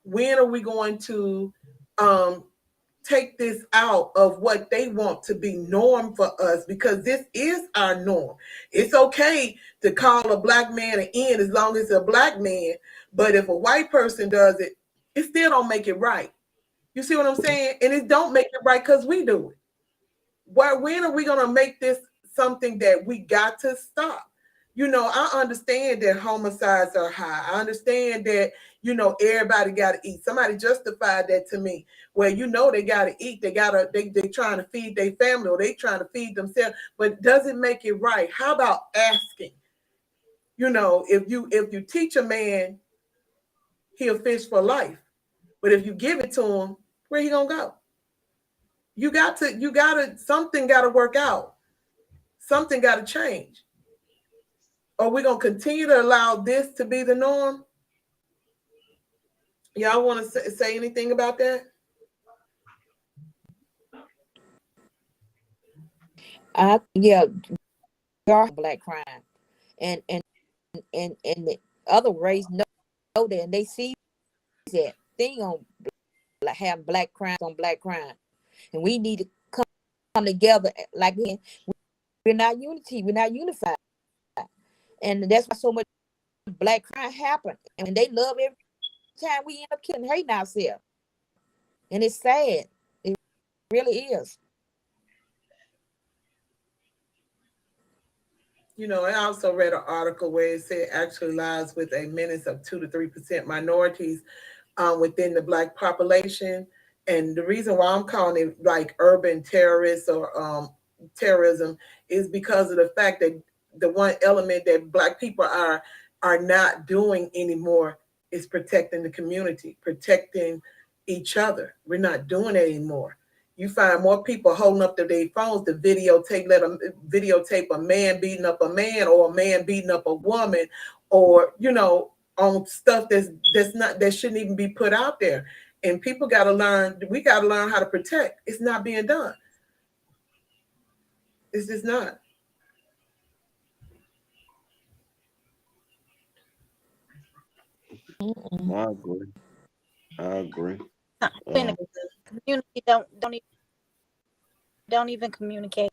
When are we going to take this out of what they want to be norm for us? Because this is our norm. It's okay to call a black man an N as long as it's a black man, but if a white person does it, it still don't make it right. You see what I'm saying? And it don't make it right because we do it. When are we going to make this something that we got to stop? I understand that homicides are high. I understand that, everybody got to eat. Somebody justified that to me, where, they got to eat. They trying to feed their family, or they trying to feed themselves, but doesn't make it right. How about asking? If you teach a man, he'll fish for life. But if you give it to him, where he going to go? Something got to work out. Something got to change. Are we going to continue to allow this to be the norm? Y'all want to say anything about that? Yeah, black crime, and the other race know that, and they see that thing on have black crime on black crime, and we need to come together. Like we're not unity, we're not unified, and that's why so much black crime happen. And they love every time we end up killing, hating ourselves, and it's sad. It really is. I also read an article where it said actually lies with a menace of 2 to 3% minorities within the black population. And the reason why I'm calling it like urban terrorists or terrorism is because of the fact that the one element that black people are not doing anymore is protecting the community, protecting each other. We're not doing it anymore. You find more people holding up their phones to let them videotape a man beating up a man, or a man beating up a woman, or on stuff that shouldn't even be put out there. And people got to learn. We got to learn how to protect. It's not being done. It's just not. I agree. In the community, don't even communicate.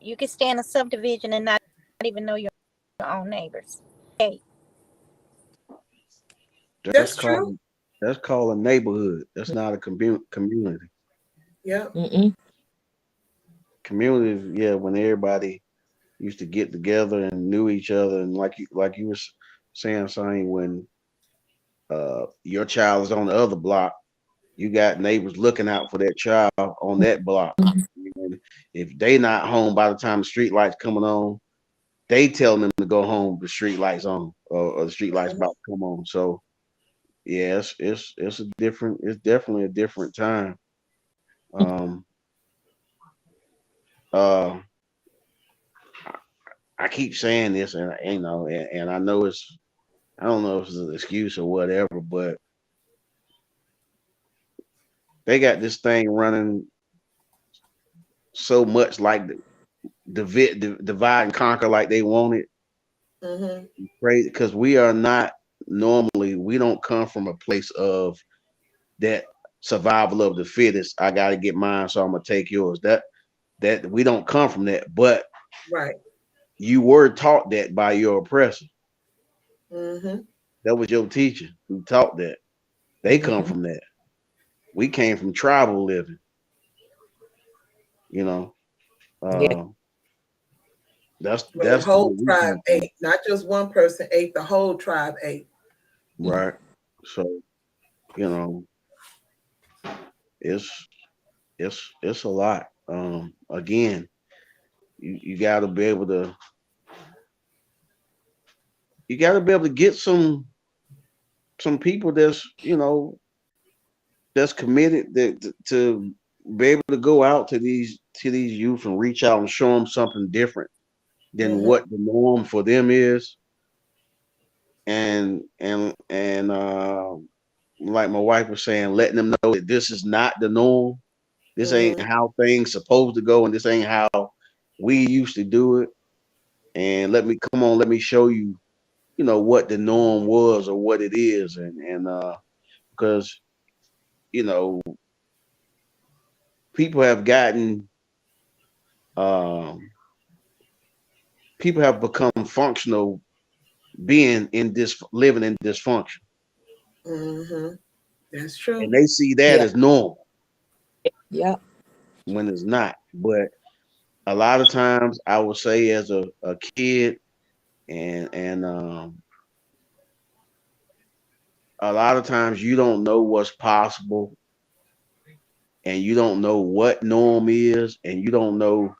You can stay in a subdivision and not even know your own neighbors. Hey, That's true. That's called a neighborhood. That's not a community. Yeah. Mm-mm. Community, yeah, when everybody used to get together and knew each other, and like you were saying, Sonny, when your child is on the other block, you got neighbors looking out for that child on that block. And if they not home by the time the street lights coming on, they telling them to go home. The street lights on, or the street lights about to come on. So yeah, it's a different. It's definitely a different time. Um, uh, I keep saying this, and and I know it's. I don't know if it's an excuse or whatever, but they got this thing running so much like divide and conquer like they want it. Mm-hmm. Right? Because we are not normally. We don't come from a place of that survival of the fittest. I got to get mine, so I'm gonna take yours. That we don't come from that, but Right. you were taught that by your oppressor. Mm-hmm. That was your teacher who taught that. They come Mm-hmm. from that. We came from tribal living, you know. Yeah. Uh, that's Where the that's the way whole we tribe come from, ate, not just one person ate, the whole tribe ate. Mm-hmm. right? So you know, it's it's a lot. Again, you got to be able to get some people that's that's committed to be able to go out to these youth and reach out and show them something different than Mm-hmm. what the norm for them is, and like my wife was saying, letting them know that this is not the norm. This ain't Mm-hmm. how things supposed to go, and this ain't how we used to do it. And let me show you, what the norm was or what it is, and because you know people have gotten um, people have become functional being in this living in dysfunction, Mm-hmm. That's and true. they see that Yeah. as normal Yeah. when it's not. But a lot of times, I would say as a kid, and a lot of times you don't know what's possible, and you don't know what norm is, and you don't know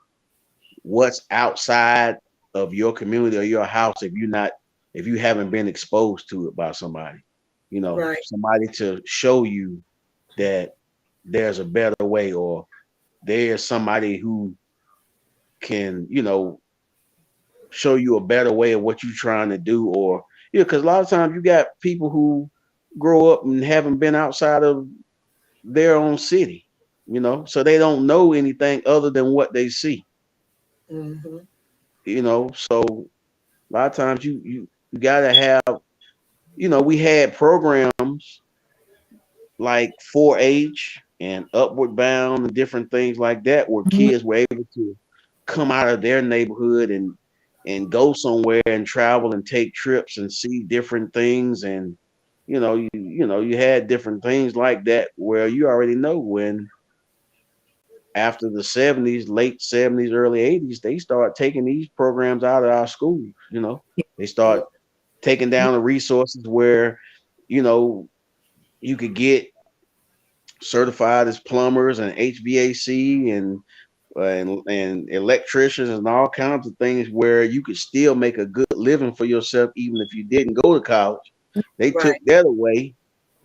what's outside of your community or your house if you haven't been exposed to it by somebody, Right. somebody to show you that there's a better way, or there's somebody who can show you a better way of what you're trying to do, or because a lot of times you got people who grow up and haven't been outside of their own city, so they don't know anything other than what they see, Mm-hmm. so a lot of times you gotta have, we had programs like 4-H and Upward Bound and different things like that where Mhm. kids were able to come out of their neighborhood and go somewhere and travel and take trips and see different things, and you had different things like that where you already know when after the 70s, late 70s, early 80s, they start taking these programs out of our schools. They start taking down the resources where you know you could get certified as plumbers and HVAC and electricians and all kinds of things where you could still make a good living for yourself even if you didn't go to college. They took Right. that away.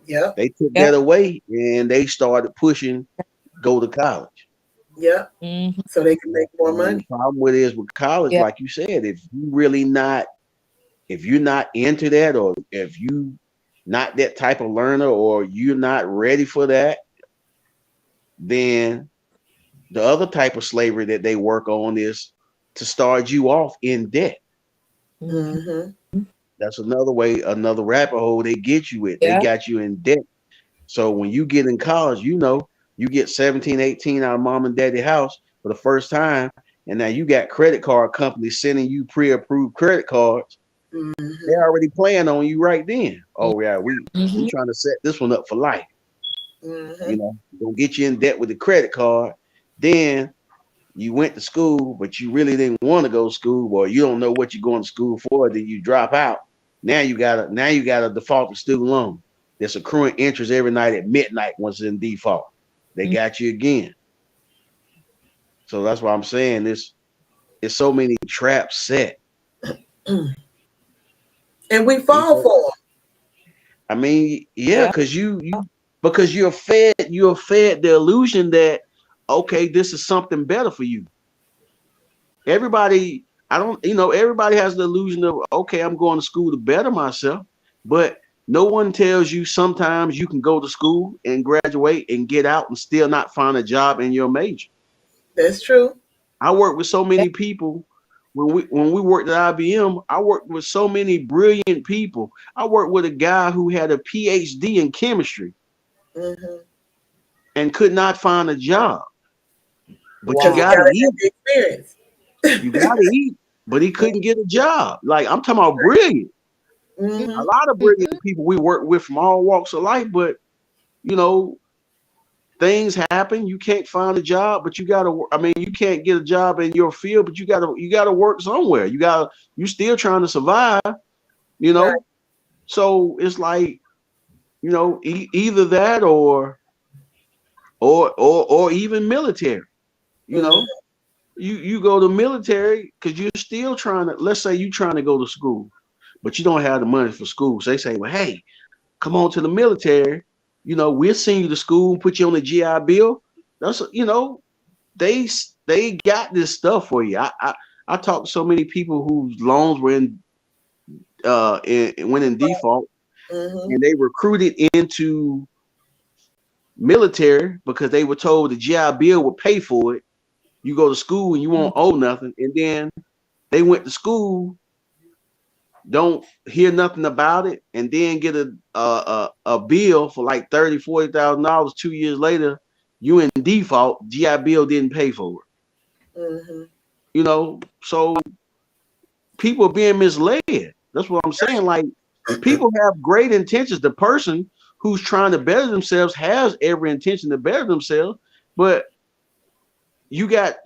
Yep. They took that Yep. away and they started pushing go to college. Yep. Mm-hmm. So they can make more And the money. problem with it is with college, Yep. like you said, if you're not into that, or if you not that type of learner, or you're not ready for that, then the other type of slavery that they work on is to start you off in debt. Mm-hmm. Mm-hmm. That's another way, another rabbit hole they get you with. They Yeah. got you in debt. So when you get in college, you get 17, 18 out of mom and daddy house for the first time. And now you got credit card companies sending you pre-approved credit cards. They're already playing on you right then. Oh yeah, we Mm-hmm. trying to set this one up for life. Mm-hmm. You know, gonna get you in debt with the credit card. Then you went to school, but you really didn't want to go to school, or you don't know what you're going to school for. Then you drop out. Now you got a defaulted student loan that's accruing interest every night at midnight once it's in default. They got you again. So that's why I'm saying this. It's so many traps set. And we You fall know, for I mean, yeah, Yeah. because because you're fed the illusion that okay, this is something better for you. Everybody, I don't, everybody has the illusion of okay, I'm going to school to better myself, but no one tells you sometimes you can go to school and graduate and get out and still not find a job in your major. them. That's true. I work with so many people. When we worked at IBM, I worked with so many brilliant people. I worked with a guy who had a PhD in chemistry Mm-hmm. and could not find a job. But you Because he Wow. got to gotta eat. have the experience. You got to eat. But he couldn't get a job. Like I'm talking about brilliant. A Mm-hmm. lot of brilliant people we work with from all walks of life, but you know, things happen. You can't find a job, but you gotta. I mean, you can't get a job in your field, but you gotta work somewhere. You still trying to survive. You Right. know, so it's like either that or even military. You Mm-hmm. know, you go to military because you're still trying to. Let's say you're trying to go to school, but you don't have the money for school. So they say, well, hey, come on to the military. We'll send you to school, put you on the GI Bill. That's they they got this stuff for you. I talked to so many people whose loans were went in default, Mm-hmm. and they recruited into military because they were told the GI Bill would pay for it. You go to school and you won't owe nothing, and then they went to school, don't hear nothing about it, and then get a bill for like $30,000, $40,000 2 years later. You in default. GI Bill didn't pay for it. Mm-hmm. So people are being misled. That's what I'm saying. Like people have great intentions. The person who's trying to better themselves has every intention to better themselves, but you got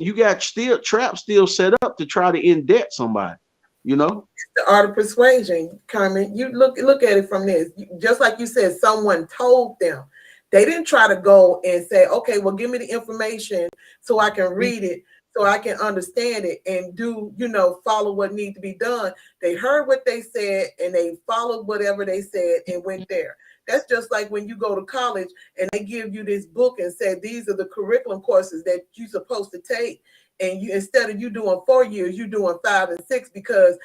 still traps still set up to try to in debt somebody. You know? The art of persuasion, Carmen. You look at it from this. Just like you said, someone told them. They didn't try to go and say, okay, well, give me the information so I can read it, so I can understand it and do, follow what needs to be done. They heard what they said and they followed whatever they said and went there. That's just like when you go to college and they give you this book and say, these are the curriculum courses that you're supposed to take. And you, instead of you doing 4 years, you're doing 5 and 6 because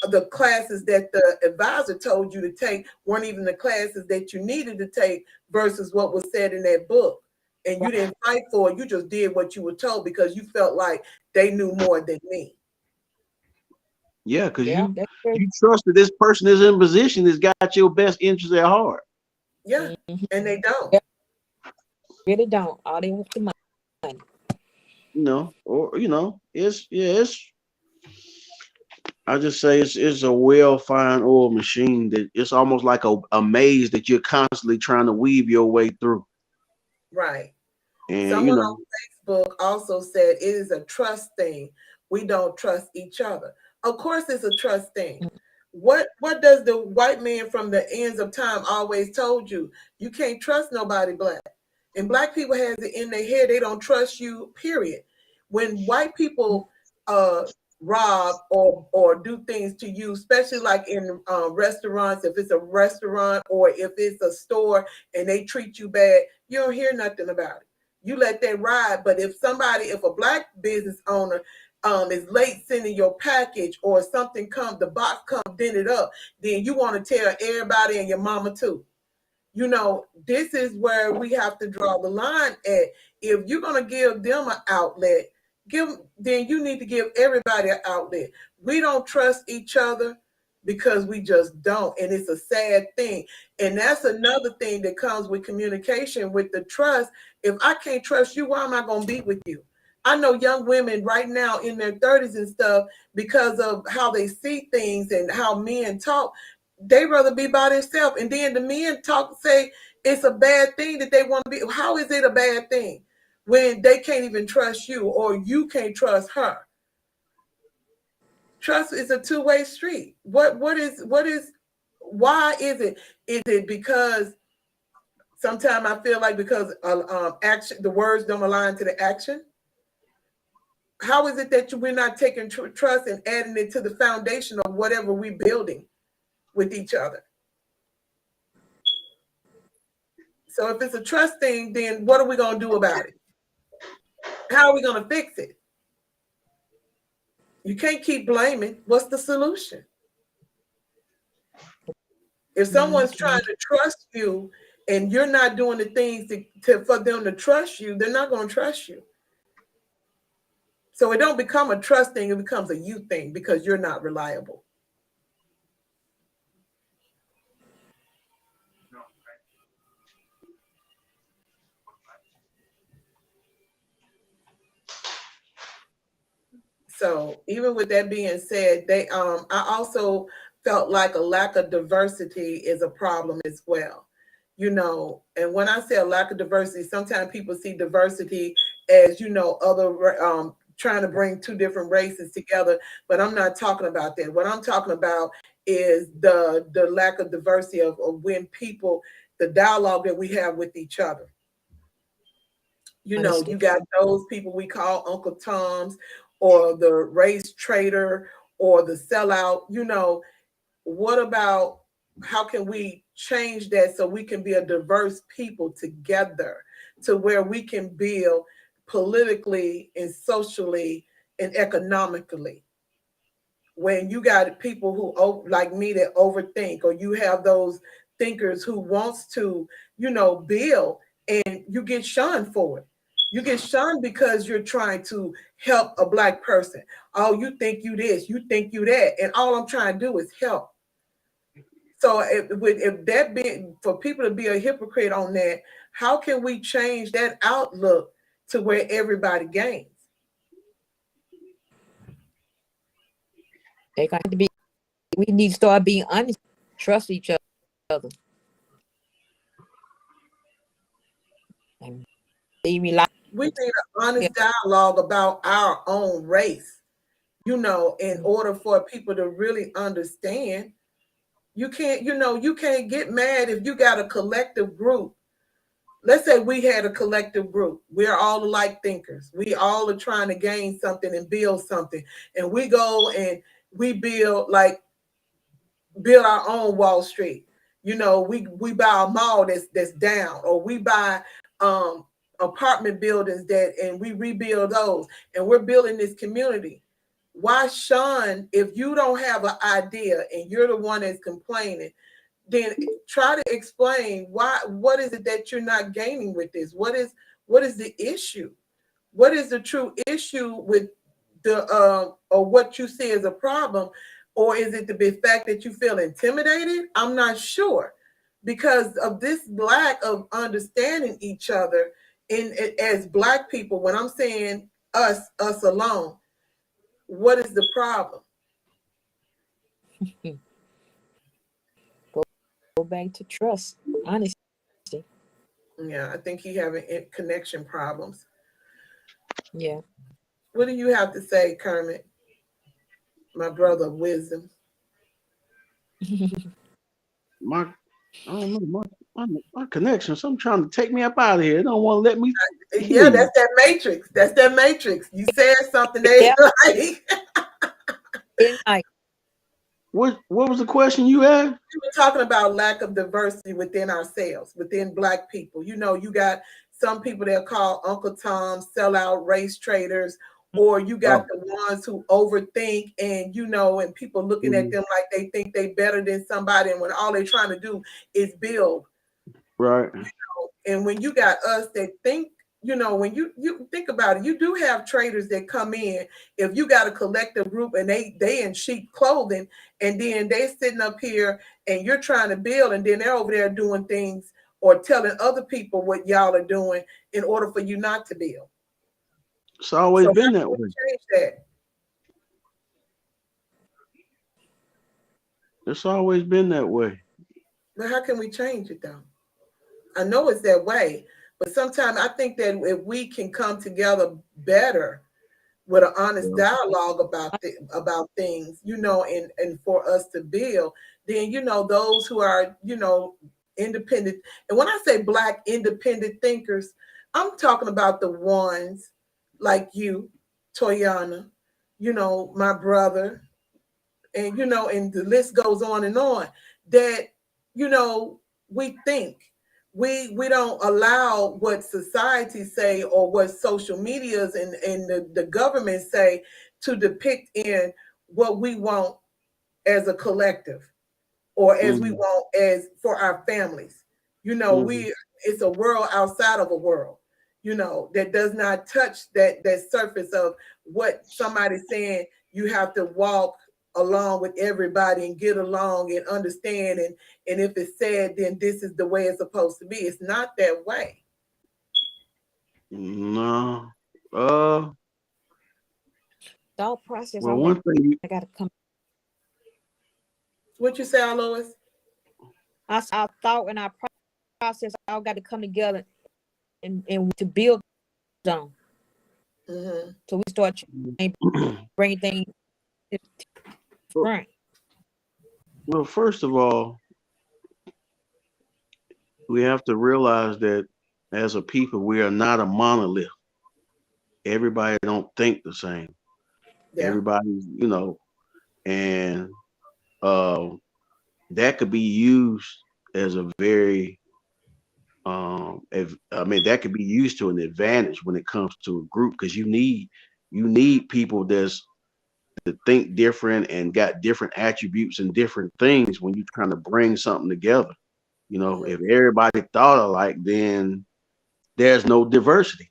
the classes that the advisor told you to take weren't even the classes that you needed to take versus what was said in that book. And you didn't fight for it. You just did what you were told because you felt like they knew more than me. Yeah, because Yeah. you That's true. you trust that this person is in position that's got your best interest at heart. Yeah. Mm-hmm. And they don't. Yeah, really don't. All they want the money. Or it's I just say it's a well-fine oil machine that it's almost like a maze that you're constantly trying to weave your way through. Right. And Someone on Facebook also said it is a trust thing. We don't trust each other. Of course, it's a trust thing. What does the white man from the ends of time always told you? You can't trust nobody black. And black people has it in their head they don't trust you. Period. When white people uh rob or do things to you, especially like in restaurants, if it's a restaurant or if it's a store and they treat you bad, you don't hear nothing about it. You let that ride. But if a black business owner is late sending your package or something the box comes dented up, then you want to tell everybody and your mama too. This is where we have to draw the line at. If you're going to give them an outlet, then you need to give everybody an outlet. We don't trust each other because we just don't. And it's a sad thing. And that's another thing that comes with communication with the trust. If I can't trust you, why am I going to be with you? I know young women right now in their 30s and stuff, because of how they see things and how men talk, they rather be by themselves. And then the men talk, say it's a bad thing that they want to be. How is it a bad thing when they can't even trust you or you can't trust her? Trust is a two-way street. What is why is it? Is it because sometimes I feel like because action, the words don't align to the action? How is it that we're not taking trust and adding it to the foundation of whatever we're building with each other? So if it's a trust thing, then what are we going to do about it? How are we going to fix it? You can't keep blaming. What's the solution? If someone's trying to trust you and you're not doing the things for them to trust you, they're not going to trust you. So it don't become a trust thing, it becomes a you thing because you're not reliable. So even with that being said, I also felt like a lack of diversity is a problem as well. And when I say a lack of diversity, sometimes people see diversity as, other trying to bring two different races together, but I'm not talking about that. What I'm talking about is the lack of diversity of when people, the dialogue that we have with each other. You got those people we call Uncle Toms or the race trader or the sellout. What about how can we change that so we can be a diverse people together to where we can build politically and socially and economically? When you got people who like me that overthink, or you have those thinkers who wants to, build, and you get shunned for it. You get shunned because you're trying to help a Black person. Oh, you think you this, you think you that, and all I'm trying to do is help. So if that being for people to be a hypocrite on that, how can we change that outlook to where everybody gains? They got to be. We need to start being honest, trust each other, and be reliable. We need an honest dialogue about our own race, in order for people to really understand. You can't get mad if you got a collective group. Let's say we had a collective group. We're all alike thinkers. We all are trying to gain something and build something. And we go and we build our own Wall Street. We buy a mall that's down, or we buy apartment buildings and we rebuild those, and we're building this community. Why shun if you don't have an idea and you're the one that's complaining? Then try to explain what is it that you're not gaining with this? What is the issue? What is the true issue with or what you see as a problem? Or is it the fact that you feel intimidated? I'm not sure, because of this lack of understanding each other as Black people. When I'm saying us alone, what is the problem? Go back to trust, honesty. Yeah, I think he having connection problems. Yeah. What do you have to say, Kermit, my brother of wisdom? I don't know, my connection. So I'm trying to take me up out of here. They don't want to let me. Yeah, that's that matrix. That's that matrix. You said something they like. What was the question you had? We were talking about lack of diversity within ourselves, within Black people. You got some people that call Uncle Tom sellout race traders, or you got the ones who overthink and and people looking at them like they think they better than somebody, and when all they're trying to do is build. Right. And when you got us that think, when you think about it, you do have traders that come in. If you got a collective group and they in sheep clothing, and then they sitting up here and you're trying to build, and then they're over there doing things or telling other people what y'all are doing in order for you not to build. It's always So how been can that we way. change that? It's always been that way. But how can we change it though? I know it's that way, but sometimes I think that if we can come together better with an honest Well, dialogue about things, and for us to build, then those who are independent, and when I say Black independent thinkers, I'm talking about the ones like you, Toyana, my brother, and the list goes on, that we think we don't allow what society say or what social medias and the government say to depict in what we want as a collective, or as we mm-hmm, want as for our families. mm-hmm, We It's a world outside of a world, that does not touch that surface of what somebody's saying. You have to walk along with everybody and get along and understand, and if it's said, then this is the way it's supposed to be. It's not that way. no. Uh, Thought process, well, all one thing you, I got to come. What you say, Lois? Our thought and our process all got to come together and to build on. Mm-hmm. So we start bringing things to front. well, first of all, we have to realize that as a people, we are not a monolith. Everybody don't think the same. Yeah. Everybody's, and uh, that could be used as a very, I mean, that could be used to an advantage when it comes to a group because you need people that's to think different and got different attributes and different things when you're trying to bring something together. Mm-hmm. If everybody thought alike, then there's no diversity.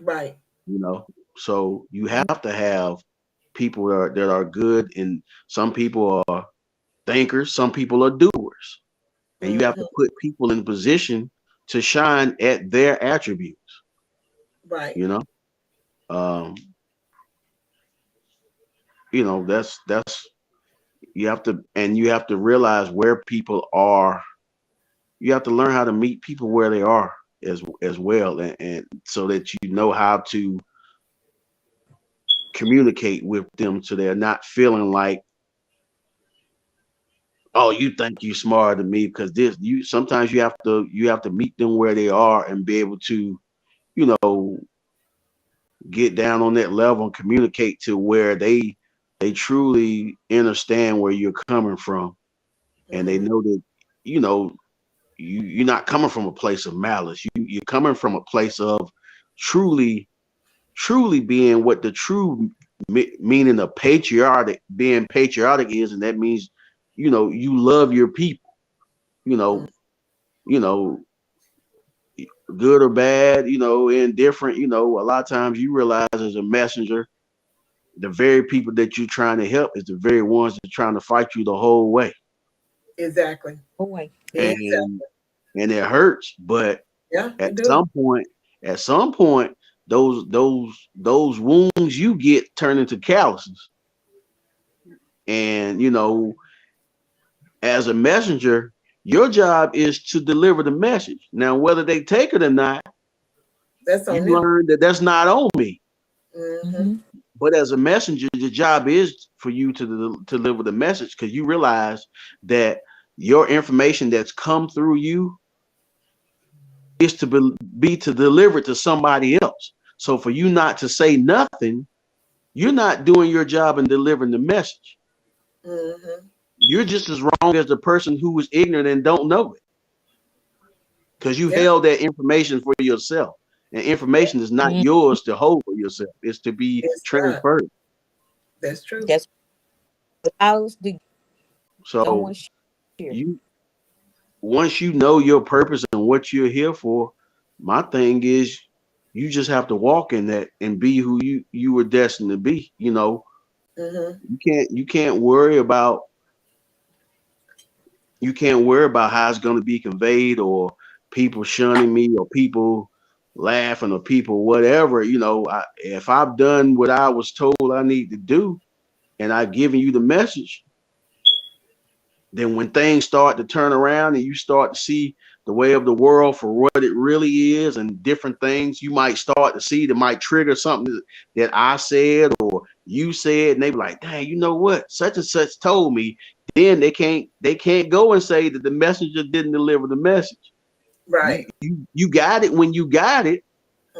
Right. You know, so you have to have people that are good, and some people are thinkers, some people are doers, and you have Mm-hmm. to put people in position to shine at their attributes. Right. You know, um, that's you have to realize where people are. You have to learn how to meet people where they are as well, and so that you know how to communicate with them so they're not feeling like, oh, you think you smarter than me because this you sometimes you have to meet them where they are and be able to, you know, get down on that level and communicate to where they truly understand where you're coming from, and they Mm-hmm. know that, you know, you're not coming from a place of malice. You're coming from a place of truly truly being what the true meaning of patriotic is, and that means, you love your people, you know, you know, good or bad, indifferent, a lot of times you realize as a messenger, the very people that you're trying to help is the very ones that are trying to fight you the whole way. Exactly. Boy, And and it hurts, but Yeah, at it do. some point, those wounds you get turn into calluses. And as a messenger, your job is to deliver the message. Now, whether they take it or not, That's you on them. learn that that's not on me. Mm-hmm. mm-hmm. But as a messenger, the job is for you to deliver the message, because you realize that your information that's come through you is to be to deliver it to somebody else. So for you not to say nothing, you're not doing your job in delivering the message. Mm-hmm. You're just as wrong as the person who is ignorant and don't know it, because you Yeah, held that information for yourself. And information is not Mm, yours to hold for yourself. It's to be it's not. transferred. That's true. that's what ours do. Don't So want to share. you once you know your purpose and what you're here for, my thing is you just have to walk in that and be who you were destined to be. Mm-hmm. You can't worry about how it's going to be conveyed, or people shunning me, or people laughing or people, whatever, if I've done what I was told I need to do and I've given you the message, then when things start to turn around and you start to see the way of the world for what it really is and different things you might start to see that might trigger something that I said or you said, and they be like, dang, you know what? Such and such told me. Then they can't go and say that the messenger didn't deliver the message. Right. You got it when you got it.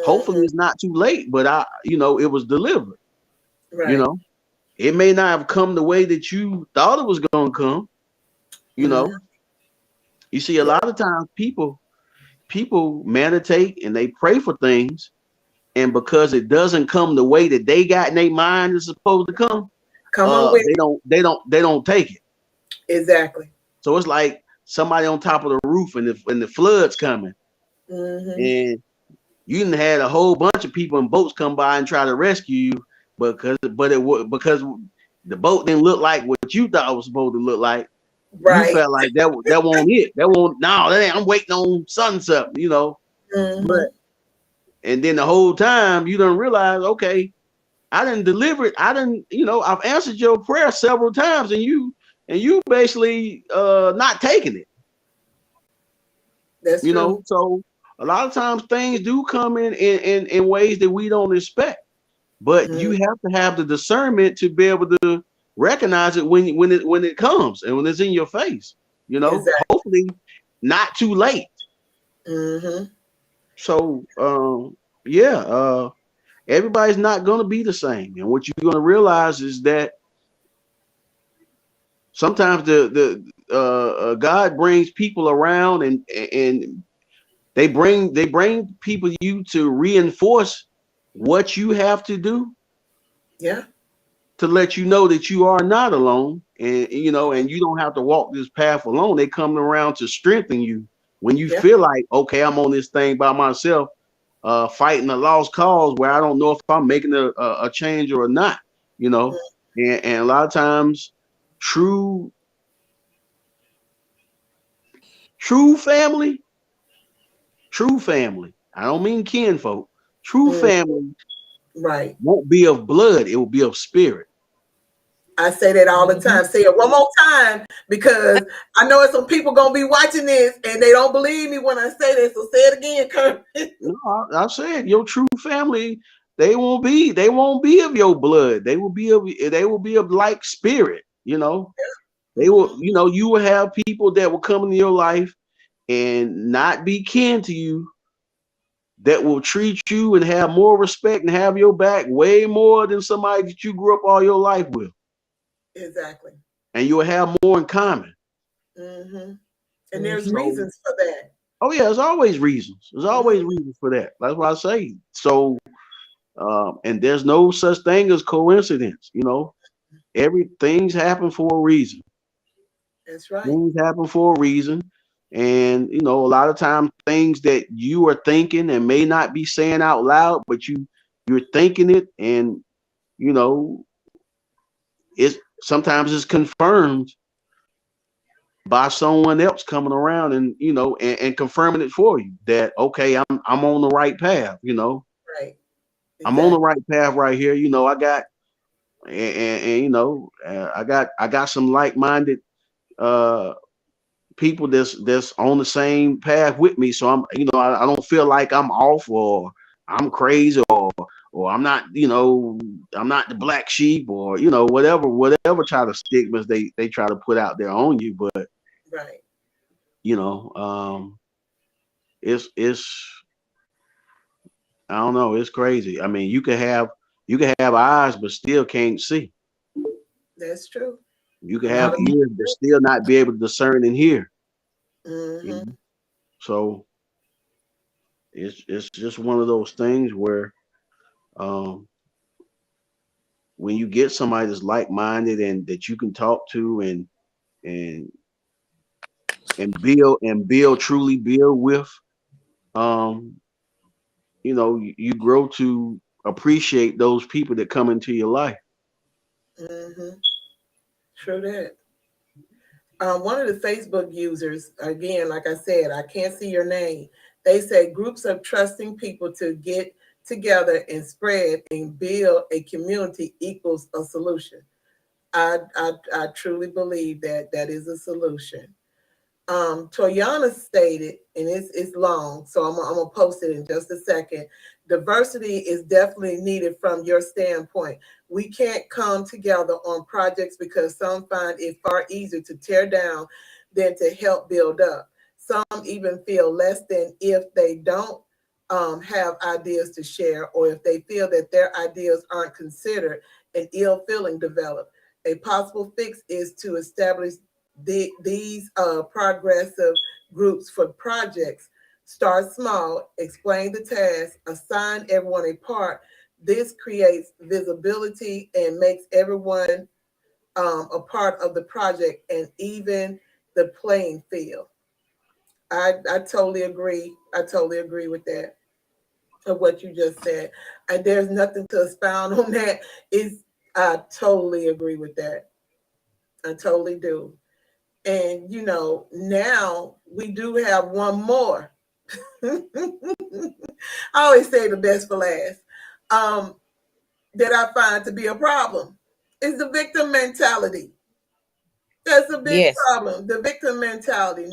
Hopefully it's not too late, but it was delivered. Right. It may not have come the way that you thought it was gonna come. You see, a lot of times people meditate and they pray for things, and because it doesn't come the way that they got in their mind is supposed to come, Come on with they don't take it. Exactly. So it's like somebody on top of the roof and the flood's coming, and you didn't had a whole bunch of people in boats come by and try to rescue you, because the boat didn't look like what you thought it was supposed to look like. Right. You felt like that won't it. That won't. No, that ain't. I'm waiting on sunset. But and then the whole time you don't realize, okay, I didn't deliver it. I didn't. I've answered your prayer several times, and you basically not taking it. That's true. So a lot of times things do come in ways that we don't expect, but you have to have the discernment to be able to recognize it when it comes and when it's in your face. Exactly. Hopefully not too late. So everybody's not going to be the same, and what you're going to realize is that sometimes the God brings people around, and they bring people you to reinforce what you have to do. Yeah. To let you know that you are not alone, and and you don't have to walk this path alone. They come around to strengthen you when you feel like, okay, I'm on this thing by myself, fighting a lost cause where I don't know if I'm making a change or not. And a lot of times, true family. I don't mean kinfolk. True family, right, won't be of blood. It will be of spirit. I say that all the time. Say it one more time, because I know some people gonna be watching this and they don't believe me when I say this. So say it again, Kermit. No, I said your true family. They won't be of your blood. They will be of like spirit. They will. You will have people that will come into your life and not be kin to you, that will treat you and have more respect and have your back way more than somebody that you grew up all your life with. Exactly. And you'll have more in common. And there's reasons for that. Oh yeah, there's always reasons. There's always reasons for that. That's what I say. So, and there's no such thing as coincidence. Everything's happen for a reason. That's right. Things happen for a reason. And a lot of times things that you are thinking and may not be saying out loud, but you're thinking it, and it's sometimes it's confirmed by someone else coming around and and confirming it for you that, okay, I'm on the right path. Right. Exactly. I'm on the right path right here. I got I got some like-minded people that's on the same path with me. So I don't feel like I'm off, or I'm crazy, or I'm not, I'm not the black sheep, or whatever type of stigmas they try to put out there on you. But right, it's I don't know, it's crazy. I mean, you can have eyes but still can't see. That's true. You can have ears but still not be able to discern and hear. So it's just one of those things where when you get somebody that's like-minded and that you can talk to and truly build with, you grow to appreciate those people that come into your life. True that. One of the Facebook users, again, like I said, I can't see your name. They say groups of trusting people to get together and spread and build a community equals a solution. I truly believe that that is a solution. Toyana stated, and it's long, so I'm gonna post it in just a second. Diversity is definitely needed from your standpoint. We can't come together on projects because some find it far easier to tear down than to help build up. Some even feel less than if they don't have ideas to share, or if they feel that their ideas aren't considered, an ill feeling develops. A possible fix is to establish these progressive groups for projects. Start small, explain the task, assign everyone a part. This creates visibility and makes everyone a part of the project and even the playing field. I totally agree. I totally agree with that, of what you just said. And there's nothing to expound on that. I totally agree with that. I totally do. And now we do have one more. I always say the best for last. Um, that I find to be a problem is the victim mentality. That's a big Yes. problem. The victim mentality.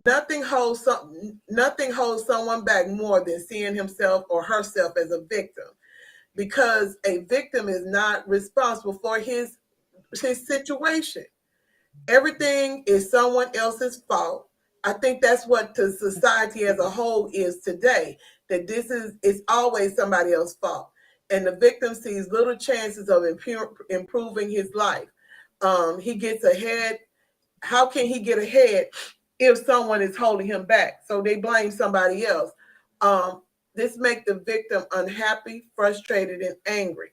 Nothing holds someone back more than seeing himself or herself as a victim, because a victim is not responsible for his situation. Everything is someone else's fault. I think that's what the society as a whole is today. That it's always somebody else's fault, and the victim sees little chances of improving his life. He gets ahead. How can he get ahead if someone is holding him back? So they blame somebody else. Um, this makes the victim unhappy, frustrated, and angry.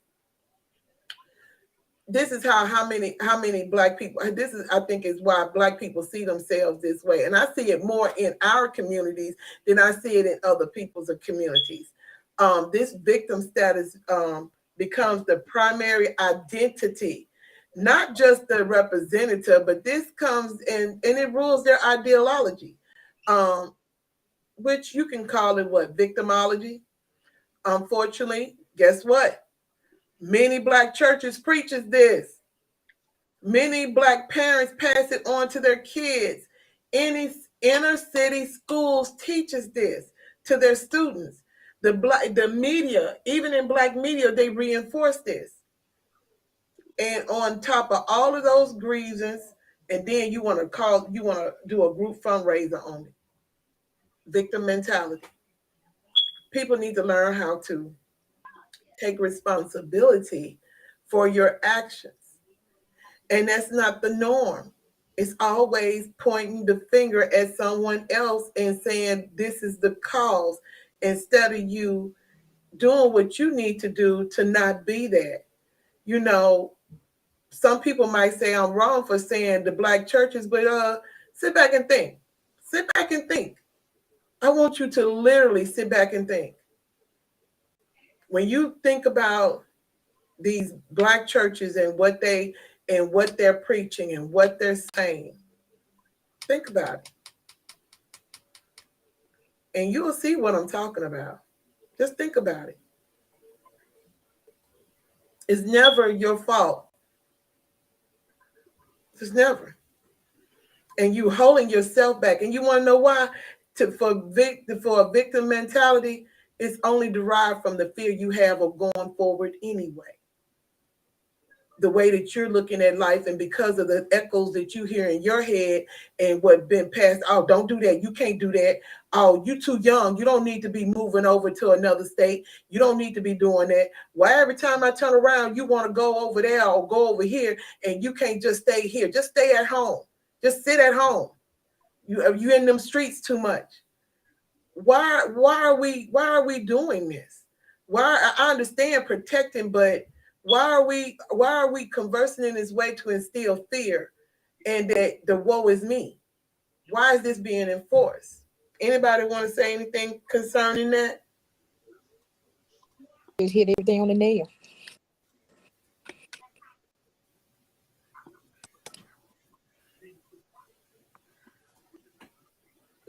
This is how many black people, this is, I think, is why black people see themselves this way, and I see it more in our communities than I see it in other people's communities. This victim status becomes the primary identity, not just the representative, but this comes in and it rules their ideology, um, which you can call it what, victimology. Unfortunately, guess what, many black churches preaches this. Many black parents pass it on to their kids. Any inner city schools teaches this to their students. The media, even in black media, they reinforce this. And on top of all of those grievance, and then you want to do a group fundraiser on it. Victim mentality. People need to learn how to take responsibility for your actions. And that's not the norm. It's always pointing the finger at someone else and saying, this is the cause, instead of you doing what you need to do to not be that. You know, some people might say I'm wrong for saying the black churches, but sit back and think. Sit back and think. I want you to literally sit back and think. When you think about these black churches and what they're preaching and what they're saying, think about it. And you will see what I'm talking about. Just think about it. It's never your fault. It's never. And you holding yourself back. And you want to know why? For a victim mentality, it's only derived from the fear you have of going forward anyway. The way that you're looking at life, and because of the echoes that you hear in your head and what been passed. Oh, don't do that, you can't do that. Oh, you too young, you don't need to be moving over to another state, you don't need to be doing that. Why every time I turn around you want to go over there or go over here, and you can't just stay here? Just stay at home, just sit at home. You in them streets too much. Why are we doing this? Why? I understand protecting, but why are we conversing in this way to instill fear and that the woe is me? Why is this being enforced? Anybody want to say anything concerning that? Just hit everything on the nail.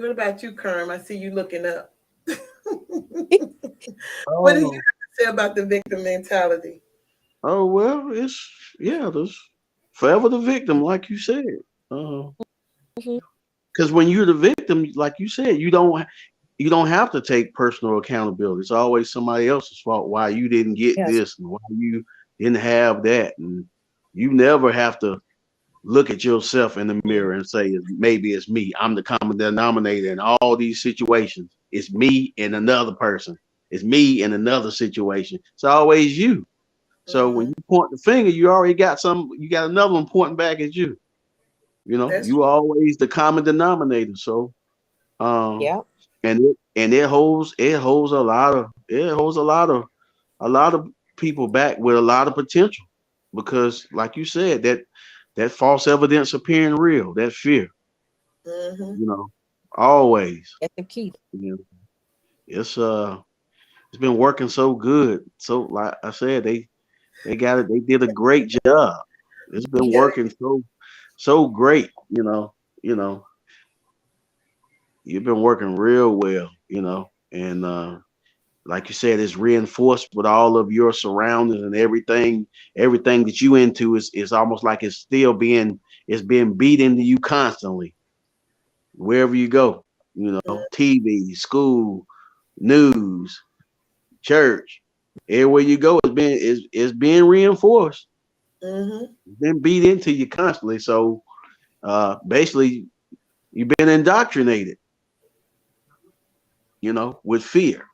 What about you, Kerm? I see you looking up. What do you have Oh, to say about the victim mentality? oh well, there's forever the victim, like you said. Uh, Mhm. because when you're the victim, like you said, you don't have to take personal accountability. It's always somebody else's fault why you didn't get Yes. this and why you didn't have that, and you never have to look at yourself in the mirror and say, maybe it's me. I'm the common denominator in all these situations. It's me and another person. It's me in another situation. It's always you. So when Hmm. you point the finger, you got another one pointing back at you. That's You always the common denominator. So um Yeah. and it holds a lot of people back with a lot of potential because like you said, that false evidence appearing real, that fear, hmm you know, always. That's the key. You know, it's been working so good. So like I said, they got it. They did a great job. It's been yeah. working so great. You know, you've been working real well. And like you said, it's reinforced with all of your surroundings and everything that you into is almost like it's being beat into you constantly wherever you go. TV, school, news, church, everywhere you go, it's being reinforced. hmm It's been beat into you constantly. So basically, you've been indoctrinated, with fear,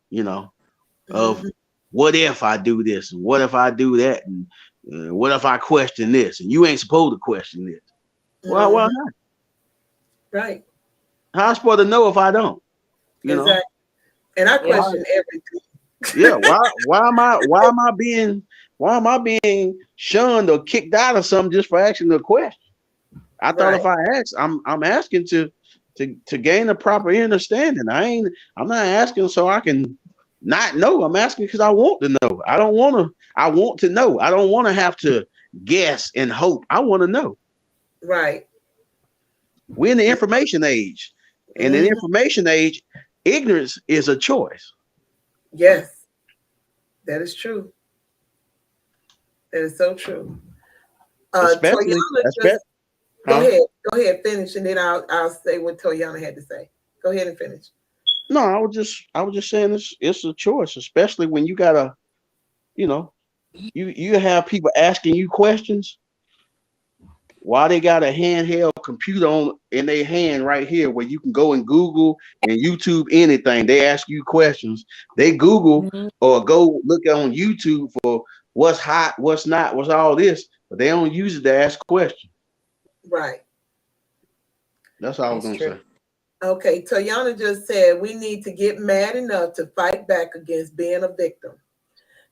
of hmm what if I do this and what if I do that and what if I question this and you ain't supposed to question this. Why hmm not? Right. How I supposed to know if I don't? You know Exactly. And I Yeah. why? question Yeah, everything. why am I being shunned or kicked out of something just for asking the question? I thought Right. if I ask, I'm asking to gain a proper understanding. I'm not asking so I can not know. I'm asking because I want to know. I want to know. I don't want to have to guess and hope. I want to know. Right. We're in the information age. And in the hmm information age, ignorance is a choice. Yes, that is true. That is so true. Especially, Toyana especially, just go huh? ahead. Go ahead, finish, and then I'll say what Toyana had to say. Go ahead and finish. No, I was just saying it's a choice, especially when you gotta, you know, you have people asking you questions while they got a handheld computer on in their hand right here where you can go and Google and YouTube anything. They ask you questions. They Google Mhm. or go look on YouTube for what's hot, what's not, what's all this, but they don't use it to ask questions. Right. That's all I was That's gonna true. say. Okay. Toyana just said we need to get mad enough to fight back against being a victim.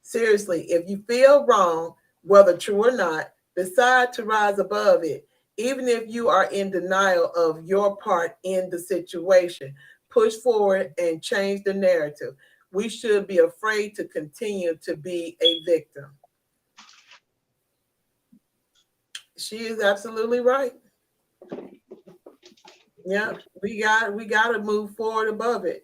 Seriously, if you feel wrong, whether true or not, decide to rise above it. Even if you are in denial of your part in the situation, push forward and change the narrative. We should be afraid to continue to be a victim. She is absolutely right. Yeah, we got to move forward above it.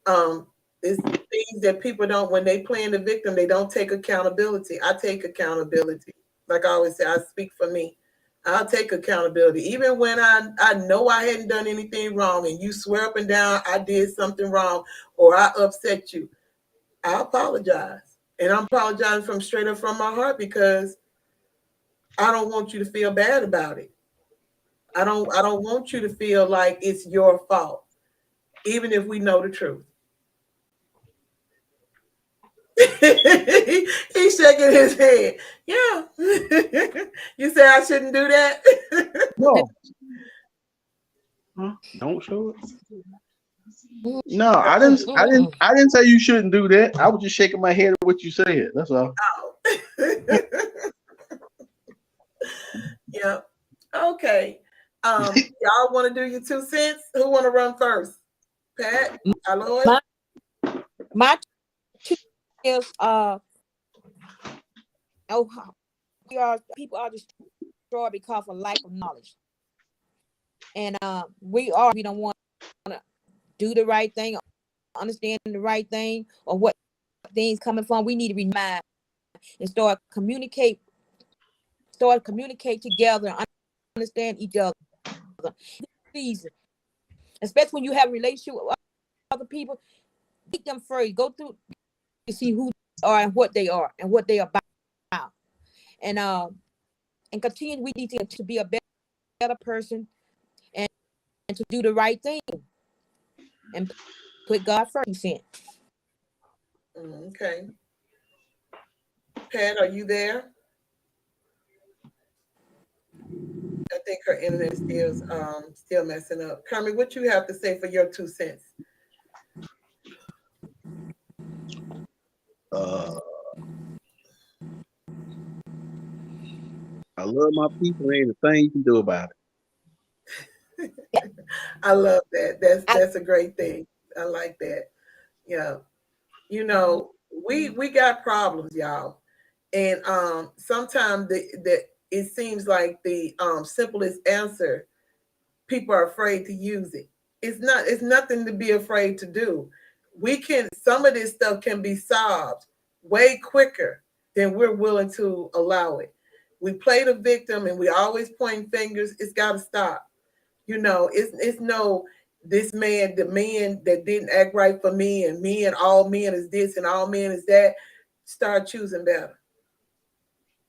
Um, it's things that people don't when they playing the victim, they don't take accountability. I take accountability. Like I always say, I speak for me. I'll take accountability. Even when I know I hadn't done anything wrong and you swear up and down I did something wrong or I upset you, I apologize. And I'm apologizing from straight up from my heart because I don't want you to feel bad about it. I don't want you to feel like it's your fault, even if we know the truth. He's shaking his head. Yeah. You say I shouldn't do that? No, huh? Don't show it. No, I didn't say you shouldn't do that. I was just shaking my head at what you said. That's all. Oh. Yeah. Okay. Y'all want to do your 2 cents? Who want to run first? Pat? Aloy? My my two is oh people are destroyed because of lack of knowledge. And we don't want do the right thing, understand the right thing, or what things coming from. We need to remind and start communicate together and understand each other. Please, especially when you have a relationship with other people, meet them first. Go through to see who they are and what they are and what they are about. And continue. We need to be a better person and to do the right thing and put God first. Okay. Pat, are you there? I think her internet still messing up. Kermit, what you have to say for your 2 cents? Uh, I love my people. Ain't a thing you can do about it. I love that. That's I, that's a great thing. I like that. Yeah. You know, we got problems, y'all. And sometimes the it seems like the simplest answer, people are afraid to use it. It's nothing to be afraid to do. Some of this stuff can be solved way quicker than we're willing to allow it. We play the victim and we always point fingers. It's got to stop. It's no, this man, the man that didn't act right for me, and all men is this and all men is that. Start choosing better.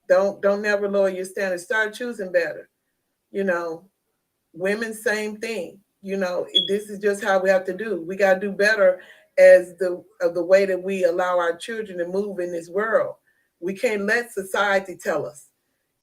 Don't never lower your standards. Start choosing better. You know, women, same thing. This is just how we have to do. We got to do better as the way that we allow our children to move in this world. We can't let society tell us.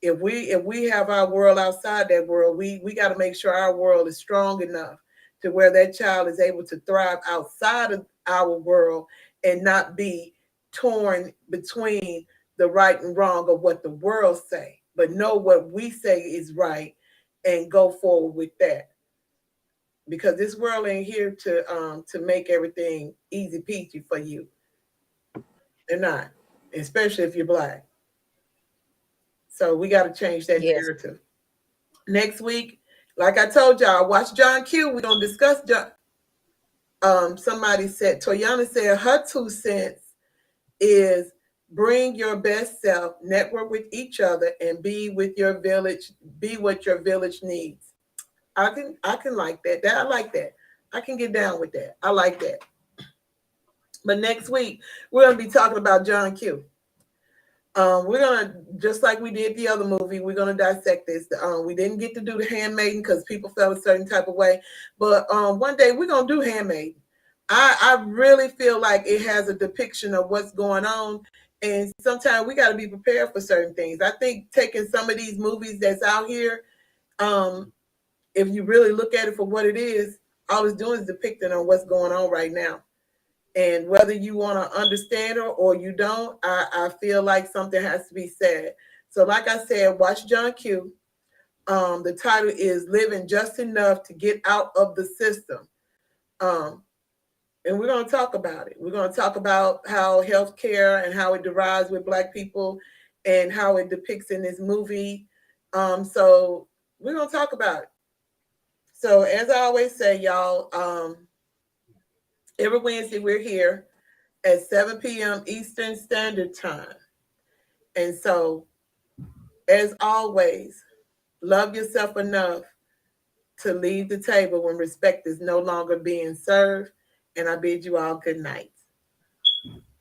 If we have our world outside that world, we got to make sure our world is strong enough to where that child is able to thrive outside of our world and not be torn between the right and wrong of what the world say, but know what we say is right and go forward with that. Because this world ain't here to make everything easy peasy for you. They're not, especially if you're black. So we got to change that yes, narrative. Next week, like I told y'all, watch John Q. We're gonna discuss John. Somebody said, Toyana said her 2 cents is bring your best self, network with each other, and be with your village. Be what your village needs. I can like that. I like that. I can get down with that. I like that. But next week we're gonna be talking about John Q. We're gonna, just like we did the other movie, we're gonna dissect this. We didn't get to do the Handmaiden because people felt a certain type of way, but one day we're gonna do Handmaiden. I really feel like it has a depiction of what's going on, and sometimes we got to be prepared for certain things. I think taking some of these movies that's out here, um, if you really look at it for what it is, all it's doing is depicting on what's going on right now. And whether you want to understand or you don't, I feel like something has to be said. So, like I said, watch John Q. The title is Living Just Enough to Get Out of the System. Um, and we're going to talk about it. We're going to talk about how healthcare and how it derives with Black people and how it depicts in this movie. So, we're going to talk about it. So, as I always say, y'all, every Wednesday we're here at 7 p.m. Eastern Standard Time. And so, as always, love yourself enough to leave the table when respect is no longer being served. And I bid you all good night.